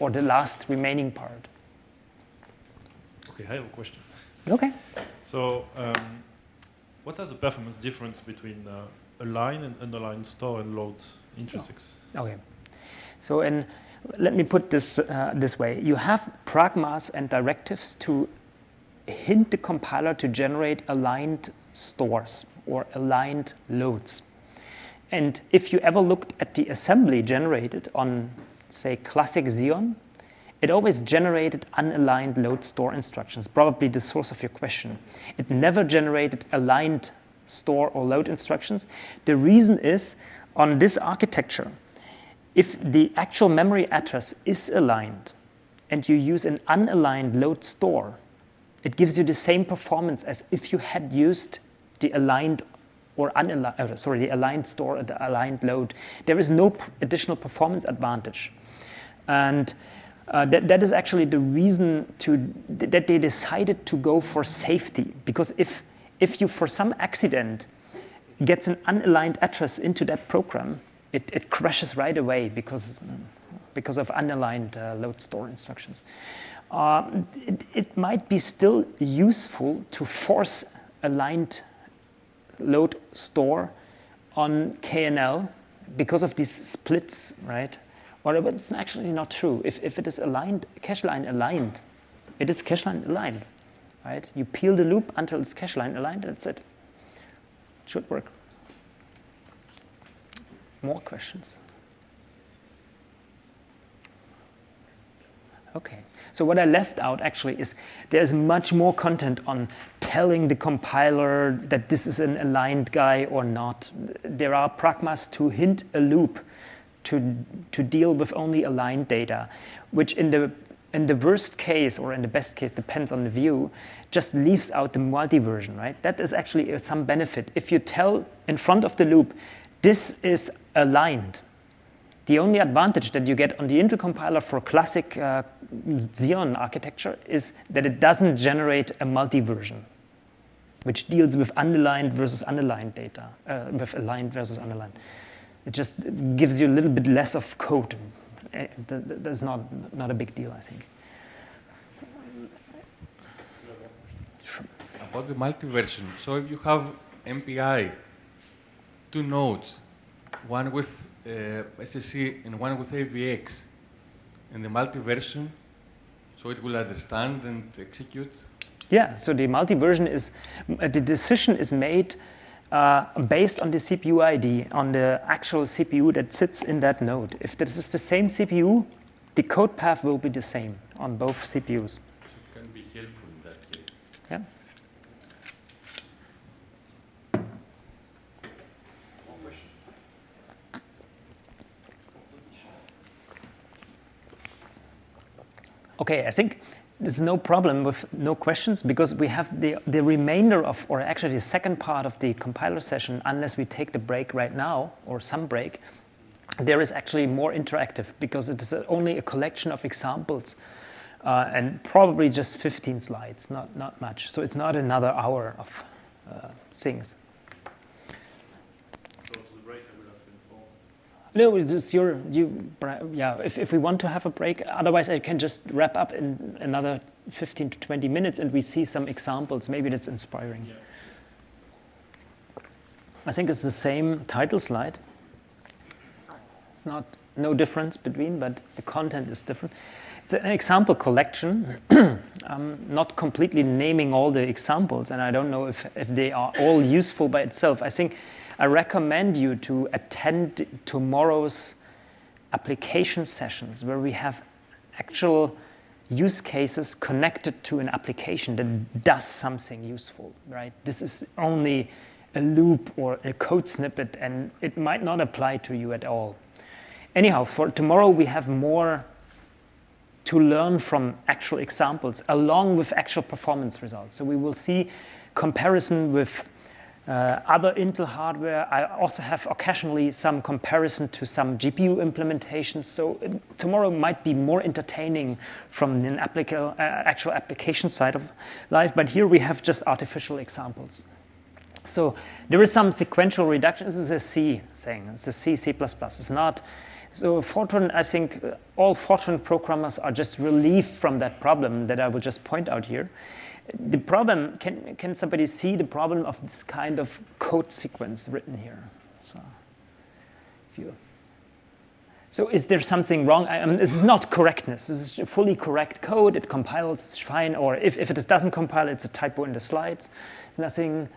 or the last remaining part. Okay, I have a question. Okay. So, what are the performance difference between align and unaligned store and load intrinsics? Okay. So, let me put this this way. You have pragmas and directives to hint the compiler to generate aligned stores or aligned loads. And if you ever looked at the assembly generated on, say, classic Xeon, it always generated unaligned load store instructions, probably the source of your question. It never generated aligned store or load instructions. The reason is, on this architecture, if the actual memory address is aligned and you use an unaligned load store, it gives you the same performance as if you had used the aligned or the aligned store and the aligned load. There is no additional performance advantage. And that is actually the reason that they decided to go for safety. Because if you, for some accident, gets an unaligned address into that program, it crashes right away because of unaligned load store instructions. It might be still useful to force aligned load store on KNL because of these splits, right? Or it's actually not true. If it is aligned, cache line aligned, it is cache line aligned, right? You peel the loop until it's cache line aligned, and that's it. It should work. More questions? Okay. So what I left out actually is there's much more content on telling the compiler that this is an aligned guy or not. There are pragmas to hint a loop to deal with only aligned data, which in the worst case or in the best case, depends on the view, just leaves out the multi-version, right? That is actually some benefit. If you tell in front of the loop, this is aligned, the only advantage that you get on the Intel compiler for classic Xeon architecture is that it doesn't generate a multi-version, which deals with unaligned versus unaligned data, with aligned versus unaligned. It just gives you a little bit less of code. That's not a big deal, I think. Sure. About the multi-version, so if you have MPI, two nodes, one with SSC and one with AVX, and the multi-version, so it will understand and execute? Yeah, so the multi-version is, the decision is made based on the CPU ID, on the actual CPU that sits in that node. If this is the same CPU, the code path will be the same on both CPUs. So it can be helpful in that case. Yeah. Okay, I think there's no problem with no questions because we have the remainder of, or actually the second part of the compiler session, unless we take the break right now or some break, there is actually more interactive because it is only a collection of examples and probably just 15 slides, not much. So it's not another hour of things. No, it's yeah, if we want to have a break, otherwise I can just wrap up in another 15 to 20 minutes and we see some examples. Maybe that's inspiring. Yeah. I think it's the same title slide. It's no difference between, but the content is different. It's an example collection. I'm not completely naming all the examples, and I don't know if they are all useful by itself. I think I recommend you to attend tomorrow's application sessions where we have actual use cases connected to an application that does something useful, right? This is only a loop or a code snippet, and it might not apply to you at all. Anyhow, for tomorrow we have more to learn from actual examples along with actual performance results. So we will see comparison with other Intel hardware. I also have occasionally some comparison to some GPU implementations. So tomorrow might be more entertaining from an actual application side of life. But here we have just artificial examples. So there is some sequential reduction. This is a C thing. It's a C, C++. It's not. So Fortran, I think all Fortran programmers are just relieved from that problem that I will just point out here. The problem, can somebody see the problem of this kind of code sequence written here? So is there something wrong? This is not correctness. This is fully correct code. It compiles, it's fine. Or if it doesn't compile, it's a typo in the slides. It's nothing.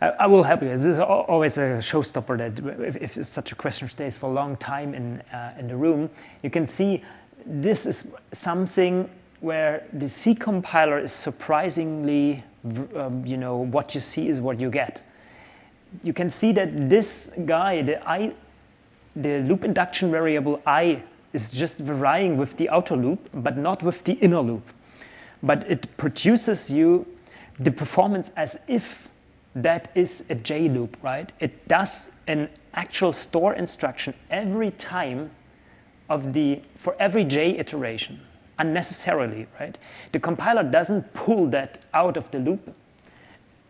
I will help you. This is always a showstopper that if such a question stays for a long time in the room, you can see this is something where the C compiler is surprisingly, what you see is what you get. You can see that this guy, the loop induction variable I, is just varying with the outer loop, but not with the inner loop. But it produces you the performance as if that is a J loop, right? It does an actual store instruction every time for every J iteration, unnecessarily, right? The compiler doesn't pull that out of the loop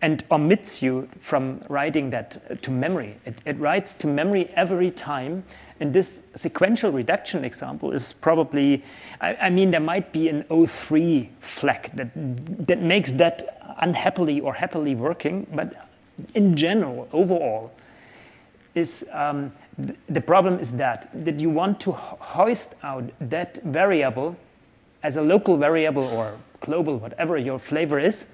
and omits you from writing that to memory. It writes to memory every time. And this sequential reduction example is probably, I mean, there might be an 03 flag that makes that unhappily or happily working, but in general, overall, is the problem is that you want to hoist out that variable as a local variable or global, whatever your flavor is,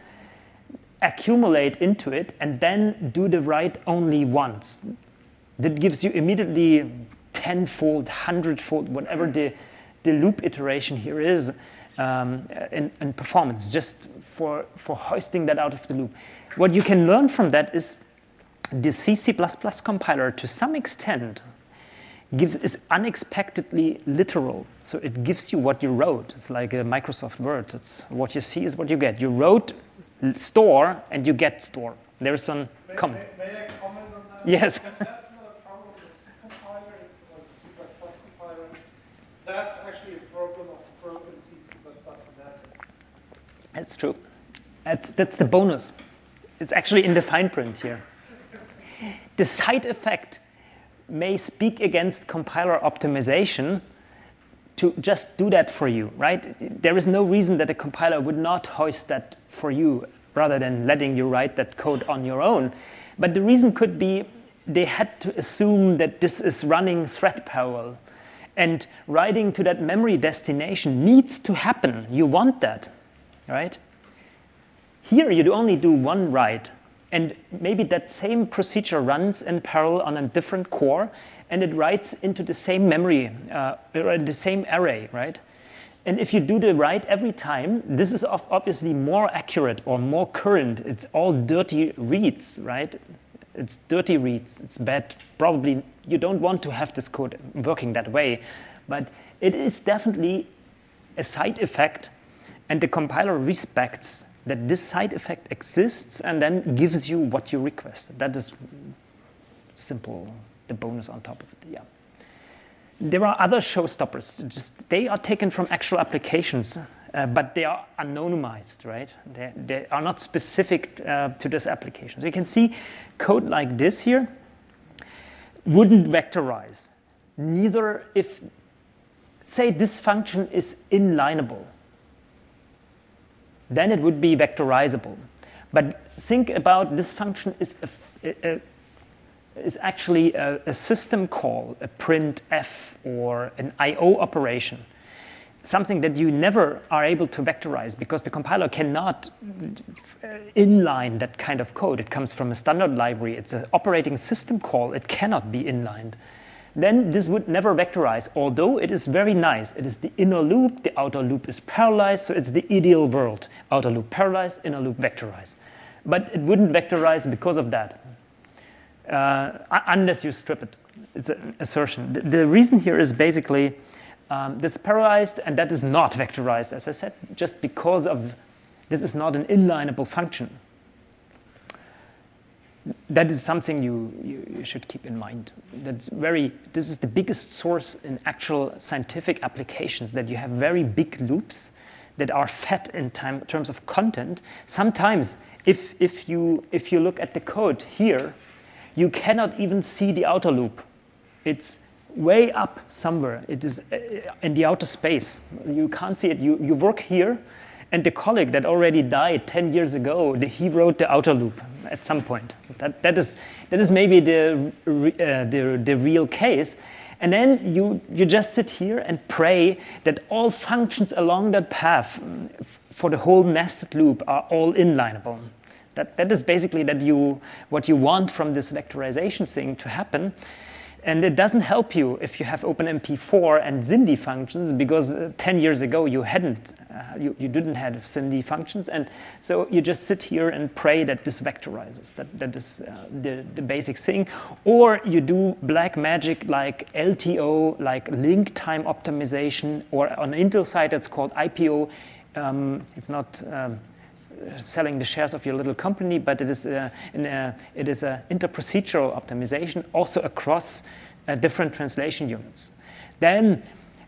accumulate into it, and then do the write only once. That gives you immediately 10-fold, 100-fold, whatever the loop iteration here is in performance, just for hoisting that out of the loop. What you can learn from that is the C++ compiler, to some extent, is unexpectedly literal. So it gives you what you wrote. It's like a Microsoft Word. It's what you see is what you get. You wrote store, and you get store. There's some comment. May I comment on that? Yes. That's not a problem with the C compiler, it's with the C++ compiler. That's actually a problem of broken C++ semantics. That's true. That's the bonus. It's actually in the fine print here. The side effect may speak against compiler optimization to just do that for you, right? There is no reason that a compiler would not hoist that for you rather than letting you write that code on your own. But the reason could be they had to assume that this is running thread parallel. And writing to that memory destination needs to happen. You want that, right? Here you only do one write. And maybe that same procedure runs in parallel on a different core, and it writes into the same memory, the same array, right? And if you do the write every time, this is obviously more accurate or more current. It's all dirty reads, right? It's dirty reads. It's bad. Probably you don't want to have this code working that way. But it is definitely a side effect, and the compiler respects that this side effect exists and then gives you what you requested. That is simple, the bonus on top of it, yeah. There are other showstoppers. They are taken from actual applications, but they are anonymized, right? They are not specific to this application. So you can see code like this here wouldn't vectorize. Neither if, say this function is inlineable, then it would be vectorizable. But think about this function is actually a system call, a printf, or an I/O operation, something that you never are able to vectorize because the compiler cannot inline that kind of code. It comes from a standard library. It's an operating system call. It cannot be inlined. Then this would never vectorize, although it is very nice. It is the inner loop. The outer loop is parallelized, so it's the ideal world. Outer loop parallelized, inner loop vectorized. But it wouldn't vectorize because of that. Unless you strip it. It's an assertion. The reason here is basically this is parallelized, and that is not vectorized, as I said, just because of this is not an inlineable function. That is something you should keep in mind. This is the biggest source in actual scientific applications, that you have very big loops that are fed in terms of content. Sometimes, if you look at the code here, you cannot even see the outer loop. It's way up somewhere. It is in the outer space. You can't see it. You work here, and the colleague that already died 10 years ago, he wrote the outer loop at some point. That is maybe the real case. And then you just sit here and pray that all functions along that path for the whole nested loop are all inlineable. That is basically what you want from this vectorization thing to happen. And it doesn't help you if you have OpenMP4 and SIMD functions, because 10 years ago you didn't have SIMD functions, and so you just sit here and pray that this vectorizes. That is the basic thing. Or you do black magic like LTO, like link time optimization, or on the Intel side it's called IPO. It's not selling the shares of your little company, but it is a interprocedural optimization also across different translation units. Then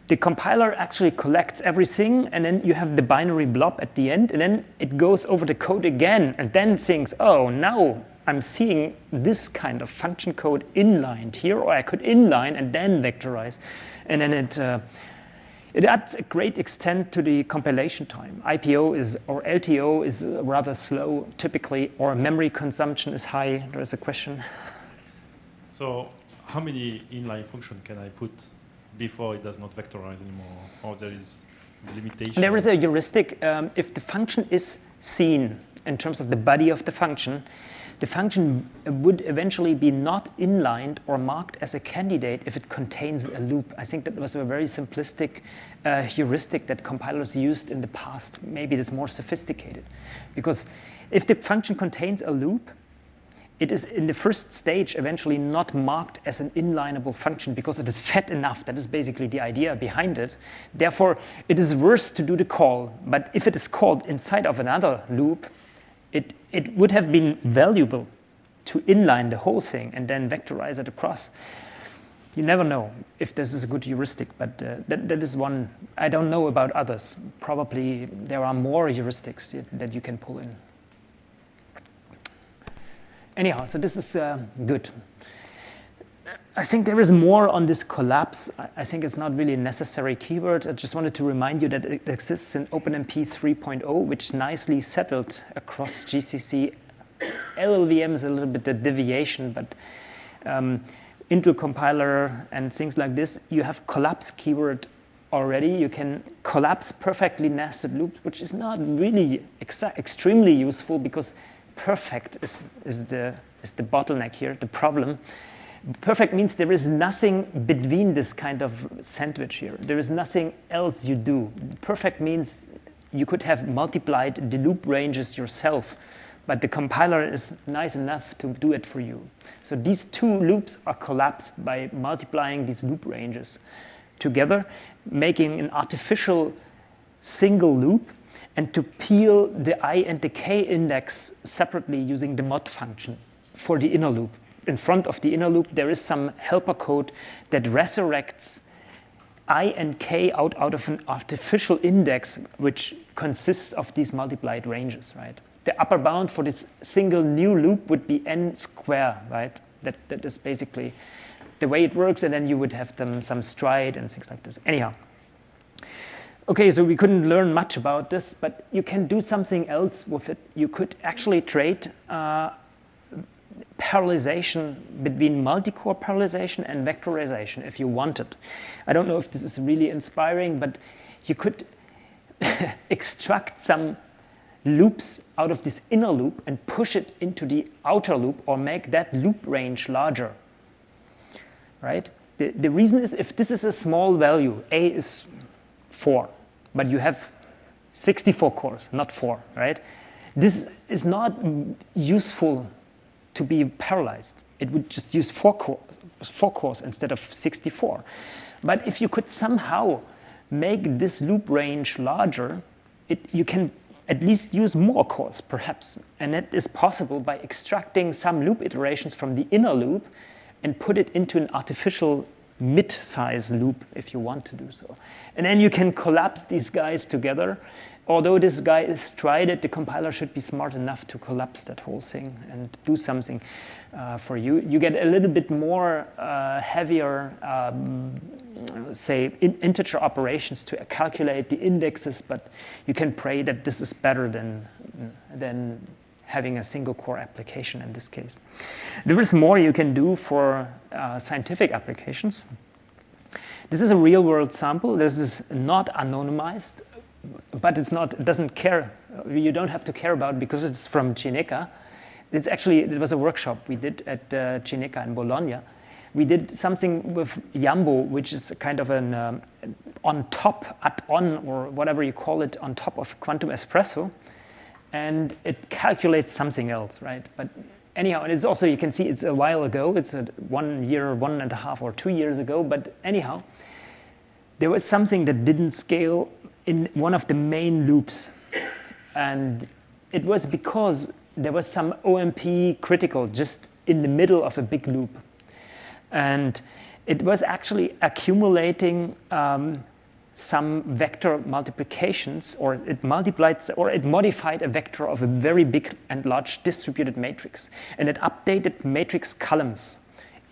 the compiler actually collects everything, and then you have the binary blob at the end, and then it goes over the code again and then thinks, oh, now I'm seeing this kind of function code inlined here, or I could inline and then vectorize. And then it adds a great extent to the compilation time. IPO or LTO is rather slow typically, or memory consumption is high. There is a question. So how many inline function can I put before it does not vectorize anymore? Or there is a limitation? There is a heuristic. If the function is seen in terms of the body of the function would eventually be not inlined or marked as a candidate if it contains a loop. I think that was a very simplistic heuristic that compilers used in the past. Maybe it is more sophisticated. Because if the function contains a loop, it is in the first stage eventually not marked as an inlineable function because it is fed enough. That is basically the idea behind it. Therefore, it is worse to do the call. But if it is called inside of another loop, it would have been valuable to inline the whole thing and then vectorize it across. You never know if this is a good heuristic, but that is one. I don't know about others. Probably there are more heuristics that you can pull in. Anyhow, so this is good. I think there is more on this collapse. I think it's not really a necessary keyword. I just wanted to remind you that it exists in OpenMP 3.0, which nicely settled across GCC. LLVM is a little bit a deviation, but Intel compiler and things like this, you have collapse keyword already. You can collapse perfectly nested loops, which is not really extremely useful because perfect is the bottleneck here, the problem. Perfect means there is nothing between this kind of sandwich here. There is nothing else you do. Perfect means you could have multiplied the loop ranges yourself, but the compiler is nice enough to do it for you. So these two loops are collapsed by multiplying these loop ranges together, making an artificial single loop and to peel the I and the K index separately using the mod function for the inner loop. In front of the inner loop, there is some helper code that resurrects I and K out of an artificial index, which consists of these multiplied ranges, right? The upper bound for this single new loop would be n square, right? That is basically the way it works, and then you would have some stride and things like this. Anyhow. Okay, so we couldn't learn much about this, but you can do something else with it. You could actually trade parallelization between multi-core parallelization and vectorization if you wanted. I don't know if this is really inspiring, but you could extract some loops out of this inner loop and push it into the outer loop or make that loop range larger, right? The reason is if this is a small value, A is 4, but you have 64 cores, not 4, right? This is not useful to be parallelized. It would just use 4 cores instead of 64. But if you could somehow make this loop range larger, you can at least use more cores, perhaps. And that is possible by extracting some loop iterations from the inner loop and put it into an artificial mid-size loop if you want to do so. And then you can collapse these guys together. Although this guy is strided, the compiler should be smart enough to collapse that whole thing and do something for you. You get a little bit more heavier, say, integer operations to calculate the indexes, but you can pray that this is better than having a single core application in this case. There is more you can do for scientific applications. This is a real world sample. This is not anonymized, but it doesn't care. You don't have to care about it because it's from Cineca. It was a workshop we did at Cineca in Bologna. We did something with Yambo, which is kind of an on-top, add-on, or whatever you call it, on top of Quantum Espresso. And it calculates something else, right? But anyhow, and it's also, you can see it's a while ago. It's 1 year, 1.5 or 2 years ago. But anyhow, there was something that didn't scale in one of the main loops. And it was because there was some OMP critical just in the middle of a big loop. And it was actually accumulating some vector multiplications, or it modified a vector of a very big and large distributed matrix. And it updated matrix columns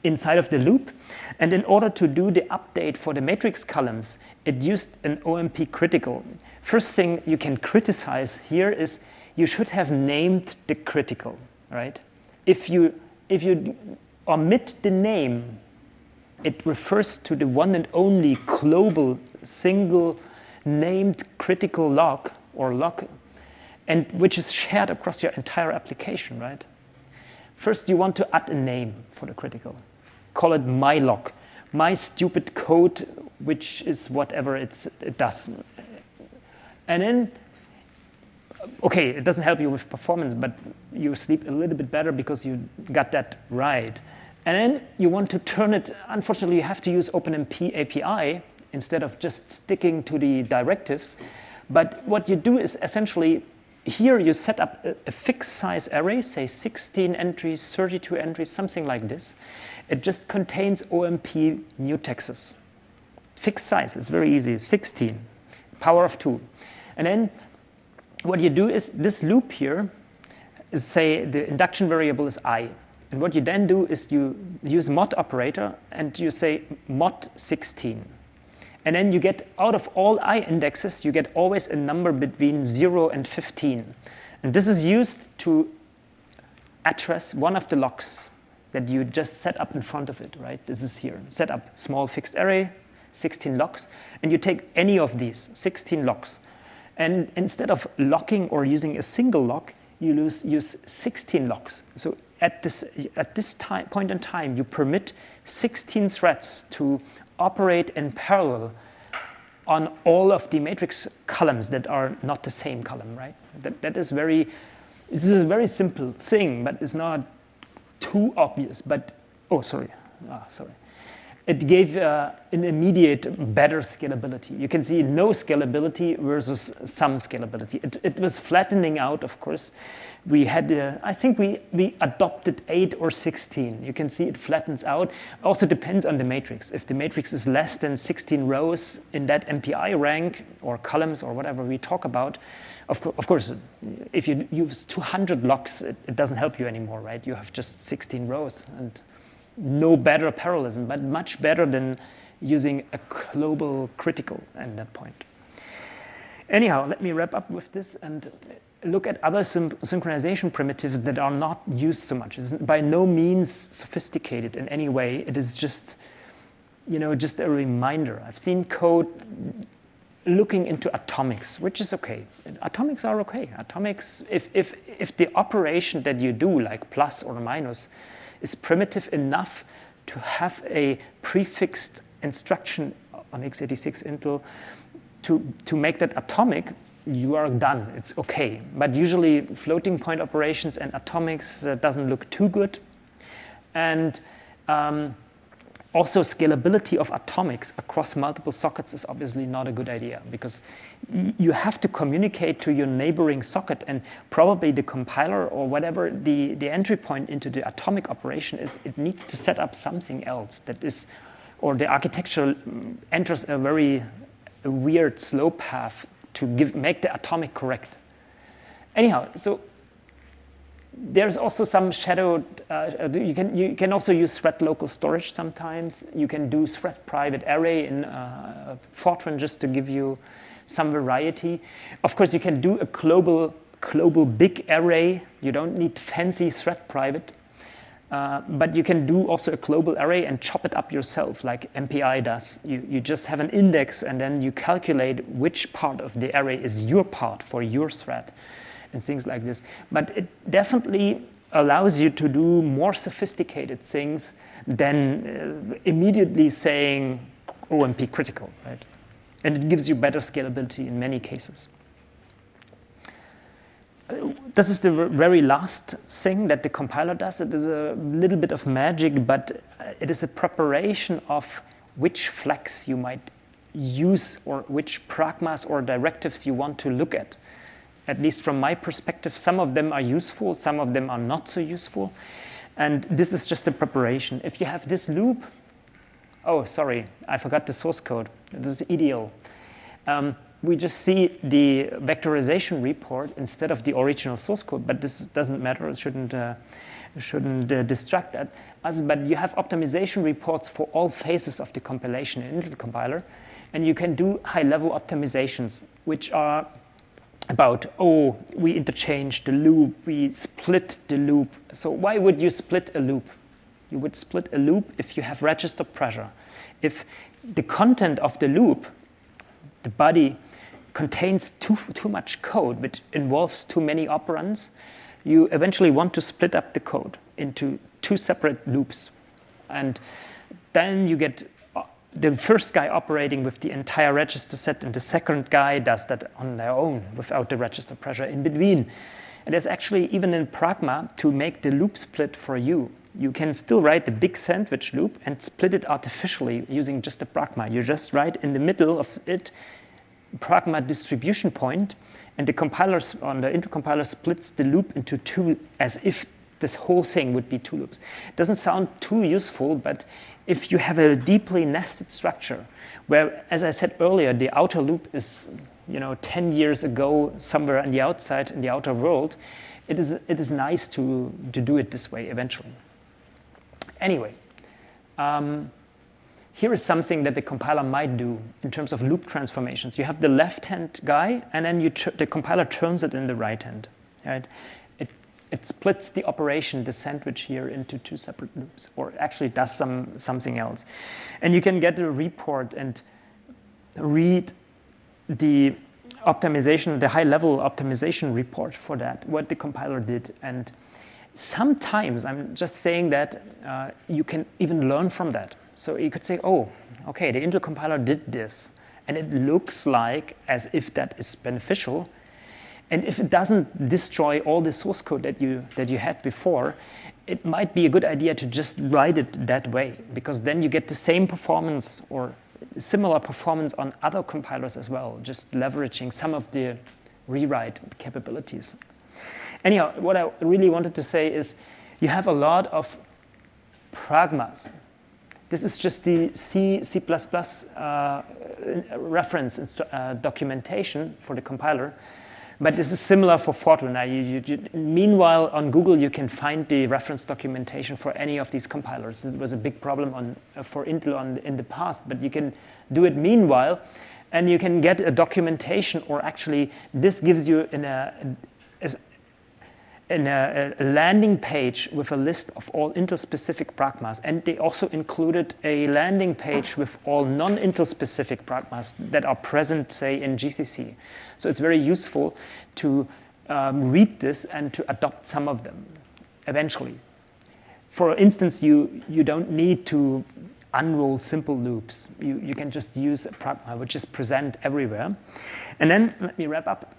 inside of the loop. And in order to do the update for the matrix columns, it used an OMP critical. First thing you can criticize here is you should have named the critical, right? If you omit the name, it refers to the one and only global single named critical log or log, and which is shared across your entire application, right? First, you want to add a name for the critical. Call it my log, my stupid code, which is whatever it does. And then, okay, it doesn't help you with performance, but you sleep a little bit better because you got that right. And then you want to turn it, unfortunately, you have to use OpenMP API instead of just sticking to the directives. But what you do is essentially, here you set up a fixed size array, say 16 entries, 32 entries, something like this. It just contains OMP mutexes. Fixed size, it's very easy, 16, power of 2. And then what you do is this loop here is, say, the induction variable is I. And what you then do is you use mod operator and you say mod 16. And then you get, out of all I indexes, you get always a number between 0 and 15. And this is used to address one of the logs that you just set up in front of it, right? This is here. Set up small fixed array, 16 logs, and you take any of these, 16 logs. And instead of locking or using a single log, you use 16 logs. So at this point in time, you permit 16 threads to operate in parallel on all of the matrix columns that are not the same column, right? This is a very simple thing, but it's not too obvious. But, sorry. it gave an immediate better scalability. You can see no scalability versus some scalability. It was flattening out, of course. We had, I think we adopted 8 or 16. You can see it flattens out. Also depends on the matrix. If the matrix is less than 16 rows in that MPI rank or columns or whatever we talk about, of course, if you use 200 locks, it doesn't help you anymore, right? You have just 16 rows and no better parallelism, but much better than using a global critical at that point. Anyhow, let me wrap up with this and look at other synchronization primitives that are not used so much. It's by no means sophisticated in any way. It is just, just a reminder. I've seen code looking into atomics, which is okay. Atomics are okay. Atomics, if the operation that you do, like plus or minus, is primitive enough to have a prefixed instruction on x86 Intel to make that atomic, you are done. It's okay. But usually floating point operations and atomics doesn't look too good. And also scalability of atomics across multiple sockets is obviously not a good idea, because you have to communicate to your neighboring socket, and probably the compiler or whatever the entry point into the atomic operation is, it needs to set up something else that is, or the architecture enters a very weird slow path to make the atomic correct. Anyhow, so there's also some shadowed, you can also use thread local storage sometimes. You can do thread private array in Fortran just to give you some variety. Of course, you can do a global big array. You don't need fancy thread private. But you can do also a global array and chop it up yourself, like MPI does. You just have an index, and then you calculate which part of the array is your part for your thread, and things like this. But it definitely allows you to do more sophisticated things than immediately saying OMP critical, right? And it gives you better scalability in many cases. This is the very last thing that the compiler does. It is a little bit of magic, but it is a preparation of which flags you might use or which pragmas or directives you want to look at. At least from my perspective, some of them are useful, some of them are not so useful. And this is just a preparation. If you have this loop, oh, sorry, I forgot the source code. This is ideal. We just see the vectorization report instead of the original source code, but this doesn't matter. It shouldn't distract us. But you have optimization reports for all phases of the compilation in Intel compiler, and you can do high-level optimizations, which are about, we interchanged the loop, we split the loop. So why would you split a loop? You would split a loop if you have register pressure. If the content of the loop, the body, contains too much code, which involves too many operands, you eventually want to split up the code into 2 separate loops. And then you get the first guy operating with the entire register set, and the second guy does that on their own without the register pressure in between. And there's actually, even in Pragma, to make the loop split for you. You can still write the big sandwich loop and split it artificially using just a Pragma. You just write in the middle of it Pragma distribution point, and the compiler on the Intel compiler splits the loop into 2 as if this whole thing would be 2 loops. It doesn't sound too useful, but if you have a deeply nested structure where, as I said earlier, the outer loop is 10 years ago somewhere on the outside, in the outer world, it is nice to do it this way eventually. Anyway, here is something that the compiler might do in terms of loop transformations. You have the left-hand guy, and then the compiler turns it in the right hand. Right? It splits the operation, the sandwich here, into 2 separate loops, or actually does something else. And you can get a report and read the optimization, the high-level optimization report for that, what the compiler did. And sometimes, I'm just saying that you can even learn from that. So you could say, okay, the Intel compiler did this, and it looks like as if that is beneficial. And if it doesn't destroy all the source code that you had before, it might be a good idea to just write it that way, because then you get the same performance or similar performance on other compilers as well, just leveraging some of the rewrite capabilities. Anyhow, what I really wanted to say is you have a lot of pragmas. This is just the C++ reference documentation for the compiler. But this is similar for Fortran. Meanwhile, on Google, you can find the reference documentation for any of these compilers. It was a big problem for Intel in the past, but you can do it meanwhile, and you can get a documentation, or actually, this gives you in a landing page with a list of all Intel-specific pragmas. And they also included a landing page with all non-Intel-specific pragmas that are present, say, in GCC. So it's very useful to read this and to adopt some of them eventually. For instance, you don't need to unroll simple loops. You can just use a pragma, which is present everywhere. And then, let me wrap up.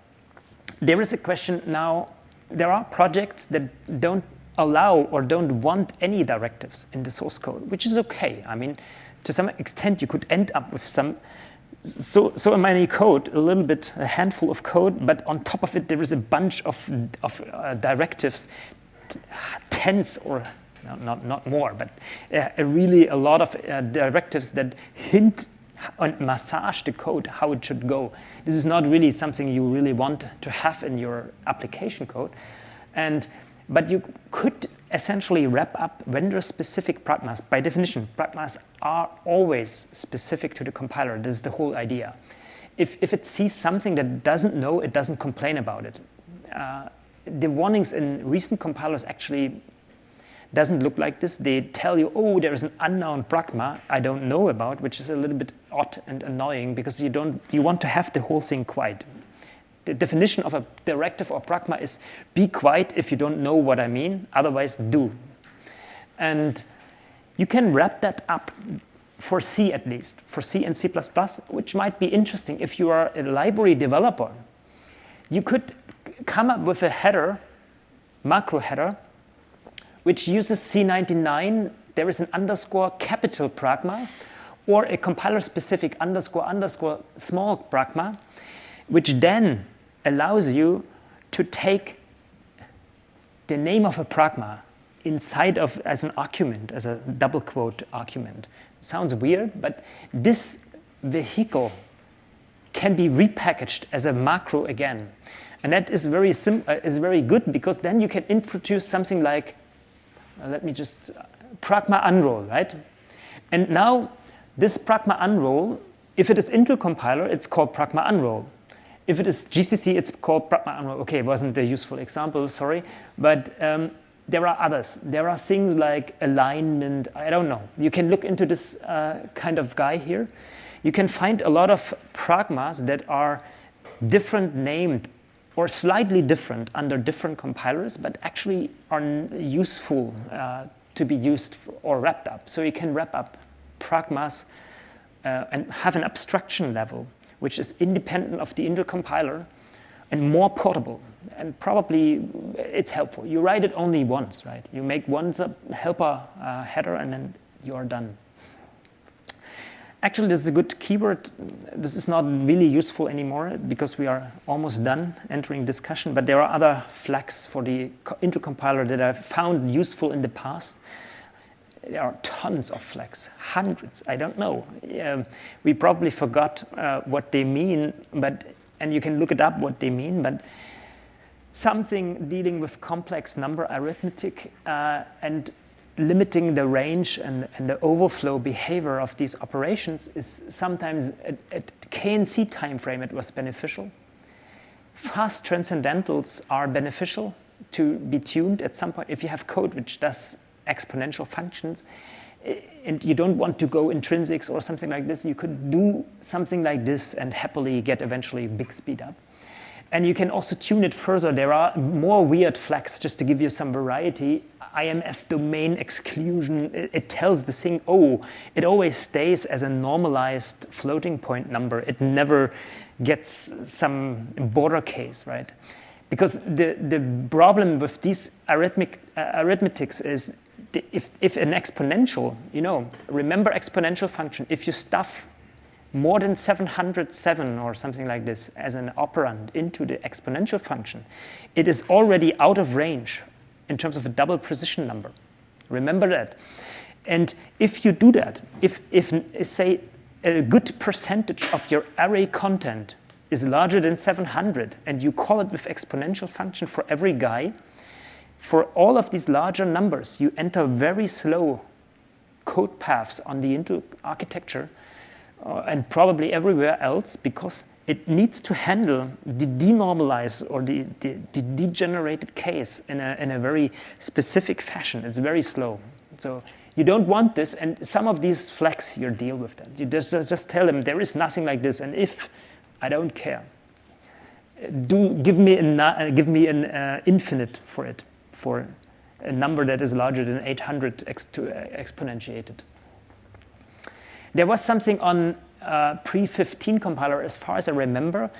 There is a question now. There are projects that don't allow or don't want any directives in the source code, which is okay. I mean, to some extent, you could end up with so many code, a handful of code, but on top of it, there is a bunch of directives, tens or not more, but really a lot of directives that hint and massage the code, how it should go. This is not really something you really want to have in your application code. But you could essentially wrap up vendor-specific pragmas. By definition, pragmas are always specific to the compiler. This is the whole idea. If it sees something that it doesn't know, it doesn't complain about it. The warnings in recent compilers actually doesn't look like this. They tell you, oh, there is an unknown pragma I don't know about, which is a little bit odd and annoying, because you want to have the whole thing quiet. The definition of a directive or pragma is be quiet if you don't know what I mean, otherwise do. And you can wrap that up for C at least, for C and C++, which might be interesting if you are a library developer. You could come up with a header, macro header, which uses C99, there is an underscore capital pragma, or a compiler-specific underscore small pragma, which then allows you to take the name of a pragma inside of as an argument, as a double quote argument. Sounds weird, but this vehicle can be repackaged as a macro again. And that is very good, because then you can introduce something like, let me just, pragma unroll, right? And now this pragma unroll, if it is Intel compiler, it's called pragma unroll. If it is GCC, it's called pragma unroll. Okay, it wasn't a useful example, sorry. But there are others. There are things like alignment, I don't know. You can look into this kind of guy here. You can find a lot of pragmas that are different named or slightly different under different compilers, but actually are useful to be used or wrapped up. So you can wrap up pragmas and have an abstraction level, which is independent of the Intel compiler and more portable. And probably it's helpful. You write it only once, right? You make one helper header, and then you're done. Actually, this is a good keyword. This is not really useful anymore because we are almost done entering discussion, but there are other flags for the Intel compiler that I've found useful in the past. There are tons of flags, hundreds, I don't know. We probably forgot what they mean, and you can look it up what they mean, but something dealing with complex number arithmetic and limiting the range and the overflow behavior of these operations is sometimes at KNC time frame it was beneficial. Fast transcendentals are beneficial to be tuned at some point. If you have code which does exponential functions and you don't want to go intrinsics or something like this, you could do something like this and happily get eventually big speed up. And you can also tune it further. There are more weird flags, just to give you some variety. IMF domain exclusion, it tells the thing, oh, it always stays as a normalized floating point number. It never gets some border case, right? Because the problem with these arithmetics is if an exponential, remember exponential function, if you stuff more than 707 or something like this as an operand into the exponential function, it is already out of range in terms of a double precision number. Remember that. And if you do that, if say a good percentage of your array content is larger than 700 and you call it with exponential function for every guy, for all of these larger numbers, you enter very slow code paths on the Intel architecture and probably everywhere else, because it needs to handle the denormalized or the degenerated case in a very specific fashion. It's very slow. So you don't want this, and some of these flags here deal with that. You just tell them there is nothing like this, and if I don't care, give me an infinite for it, for a number that is larger than 800 exponentiated. There was something on pre-15 compiler, as far as I remember.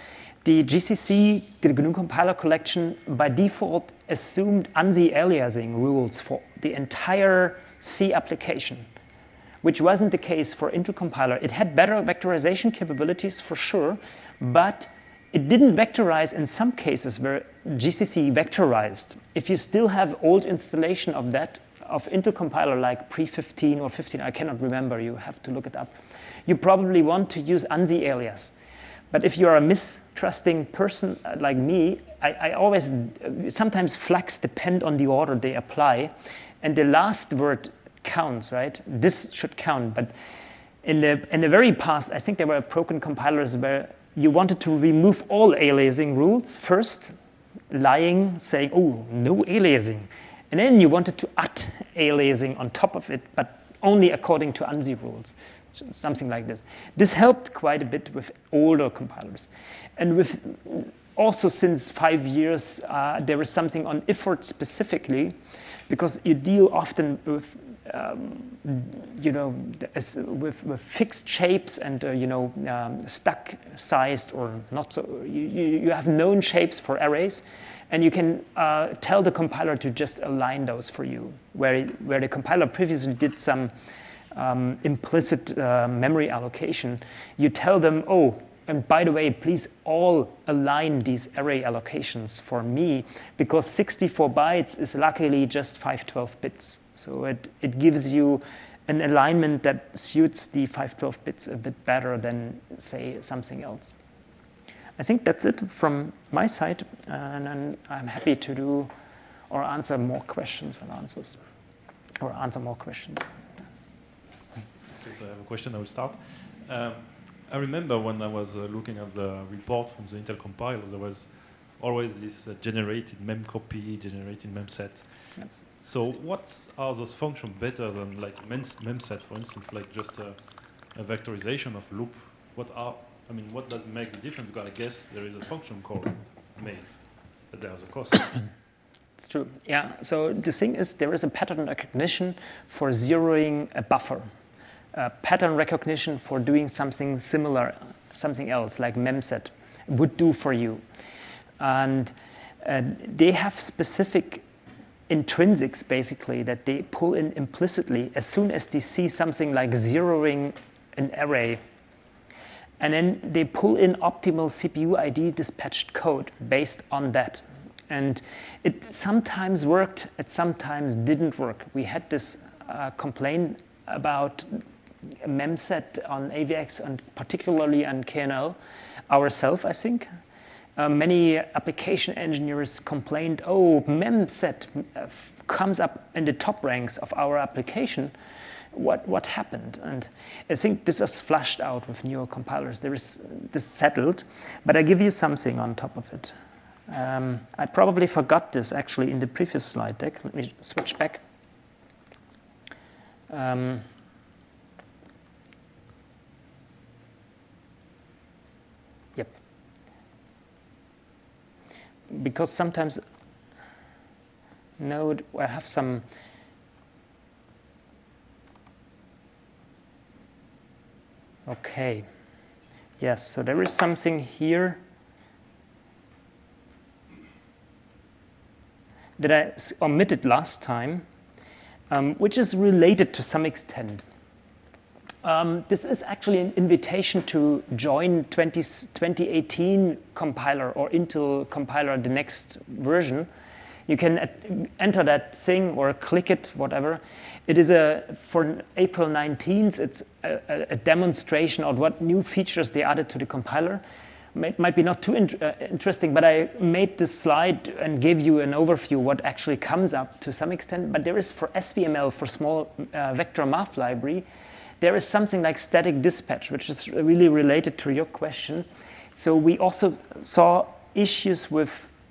The GCC GNU compiler collection by default assumed ANSI aliasing rules for the entire C application, which wasn't the case for Intel compiler. It had better vectorization capabilities for sure, but it didn't vectorize in some cases where GCC vectorized. If you still have old installation of that, of Intel compiler like pre-15 or 15, I cannot remember, you have to look it up, you probably want to use ANSI alias. But if you are a mistrusting person like me, I always, sometimes flags depend on the order they apply, and the last word counts, right? This should count, but in the very past, I think there were broken compilers where you wanted to remove all aliasing rules first, lying, saying, oh, no aliasing. And then you wanted to add aliasing on top of it, but only according to ANSI rules, something like this. This helped quite a bit with older compilers. And with also since 5 years, there is something on IFORT specifically, because you deal often with, with fixed shapes and, stuck sized or not so, you have known shapes for arrays. And you can tell the compiler to just align those for you, where the compiler previously did some implicit memory allocation. You tell them, oh, and by the way, please all align these array allocations for me, because 64 bytes is luckily just 512 bits. So it gives you an alignment that suits the 512 bits a bit better than, say, something else. I think that's it from my side, and I'm happy to do or answer more questions and answers, or answer more questions. Okay, so I have a question. I will start. I remember when I was looking at the report from the Intel compiler, there was always this generated memcopy, generated memset. Yes. So what are those functions better than like memset, for instance, like just a vectorization of loop? What does make the difference? Because I guess there is a function called maze, but there's a cost. It's true. Yeah. So the thing is, there is a pattern recognition for zeroing a buffer, pattern recognition for doing something similar, something else like memset would do for you, and they have specific intrinsics basically that they pull in implicitly as soon as they see something like zeroing an array. And then they pull in optimal CPU ID dispatched code based on that. And it sometimes worked, it sometimes didn't work. We had this complaint about memset on AVX and particularly on KNL ourselves, I think. Many application engineers complained, oh, memset comes up in the top ranks of our application. What happened? And I think this is flushed out with newer compilers. There is this settled, but I give you something on top of it. I probably forgot this actually in the previous slide deck. Let me switch back. Yep. Because sometimes, no, I have some. Okay, Yes, so there is something here that I omitted last time, which is related to some extent. This is actually an invitation to join 2018 compiler or Intel compiler, the next version. You can enter that thing or click it, whatever. It is for April 19th, it's a demonstration of what new features they added to the compiler. It might be not too interesting, but I made this slide and gave you an overview what actually comes up to some extent. But there is for SVML, for small vector math library, there is something like static dispatch, which is really related to your question. So we also saw issues with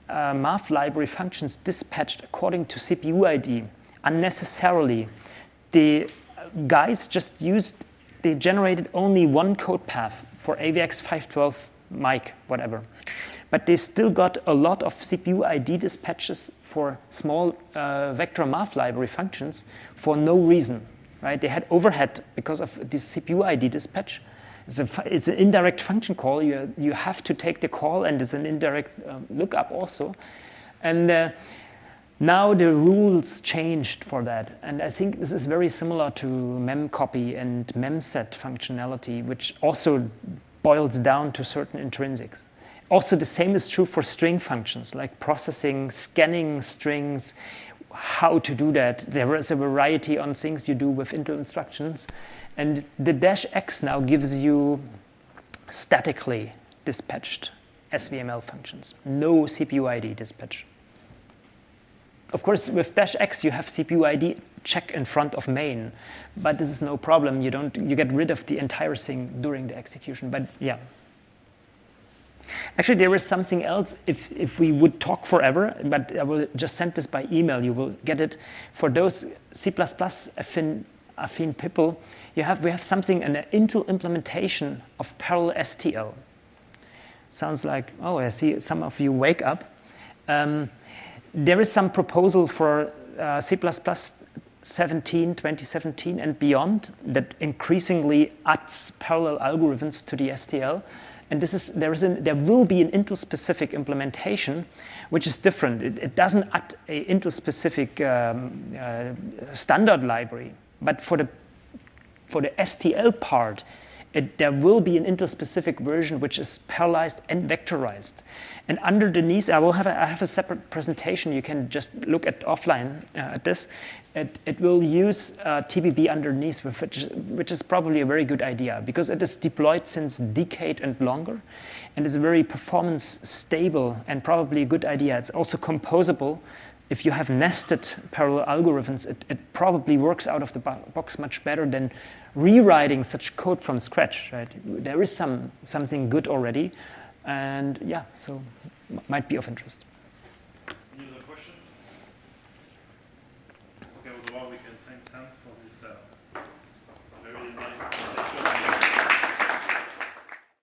math library functions dispatched according to CPU ID unnecessarily. The guys they generated only one code path for AVX-512 mic, whatever. But they still got a lot of CPU ID dispatches for small vector math library functions for no reason, right? They had overhead because of this CPU ID dispatch. It's an indirect function call. You have to take the call, and it's an indirect lookup also. And now the rules changed for that. And I think this is very similar to memcopy and memset functionality, which also boils down to certain intrinsics. Also, the same is true for string functions, like processing, scanning strings, how to do that. There is a variety on things you do with Intel instructions. And the -X now gives you statically dispatched SVML functions, no CPU ID dispatch. Of course, with -X, you have CPU ID check in front of main, but this is no problem. You get rid of the entire thing during the execution. But yeah. Actually, there is something else. If we would talk forever, but I will just send this by email. You will get it. For those C++ affine people, we have something, an Intel implementation of parallel STL. Sounds like, oh, I see some of you wake up. There is some proposal for C++ 2017 and beyond that increasingly adds parallel algorithms to the STL. And there will be an Intel-specific implementation, which is different. It doesn't add an Intel-specific standard library, but for the STL part, there will be an Intel-specific version which is parallelized and vectorized. And underneath, I have a separate presentation. You can just look at offline at this. It will use TBB underneath, which is probably a very good idea because it is deployed since a decade and longer, and is very performance stable and probably a good idea. It's also composable. If you have nested parallel algorithms, it probably works out of the box much better than rewriting such code from scratch, right? There is something good already, and yeah, so might be of interest. Any other question? Okay, well, we can thank for this very nice presentation.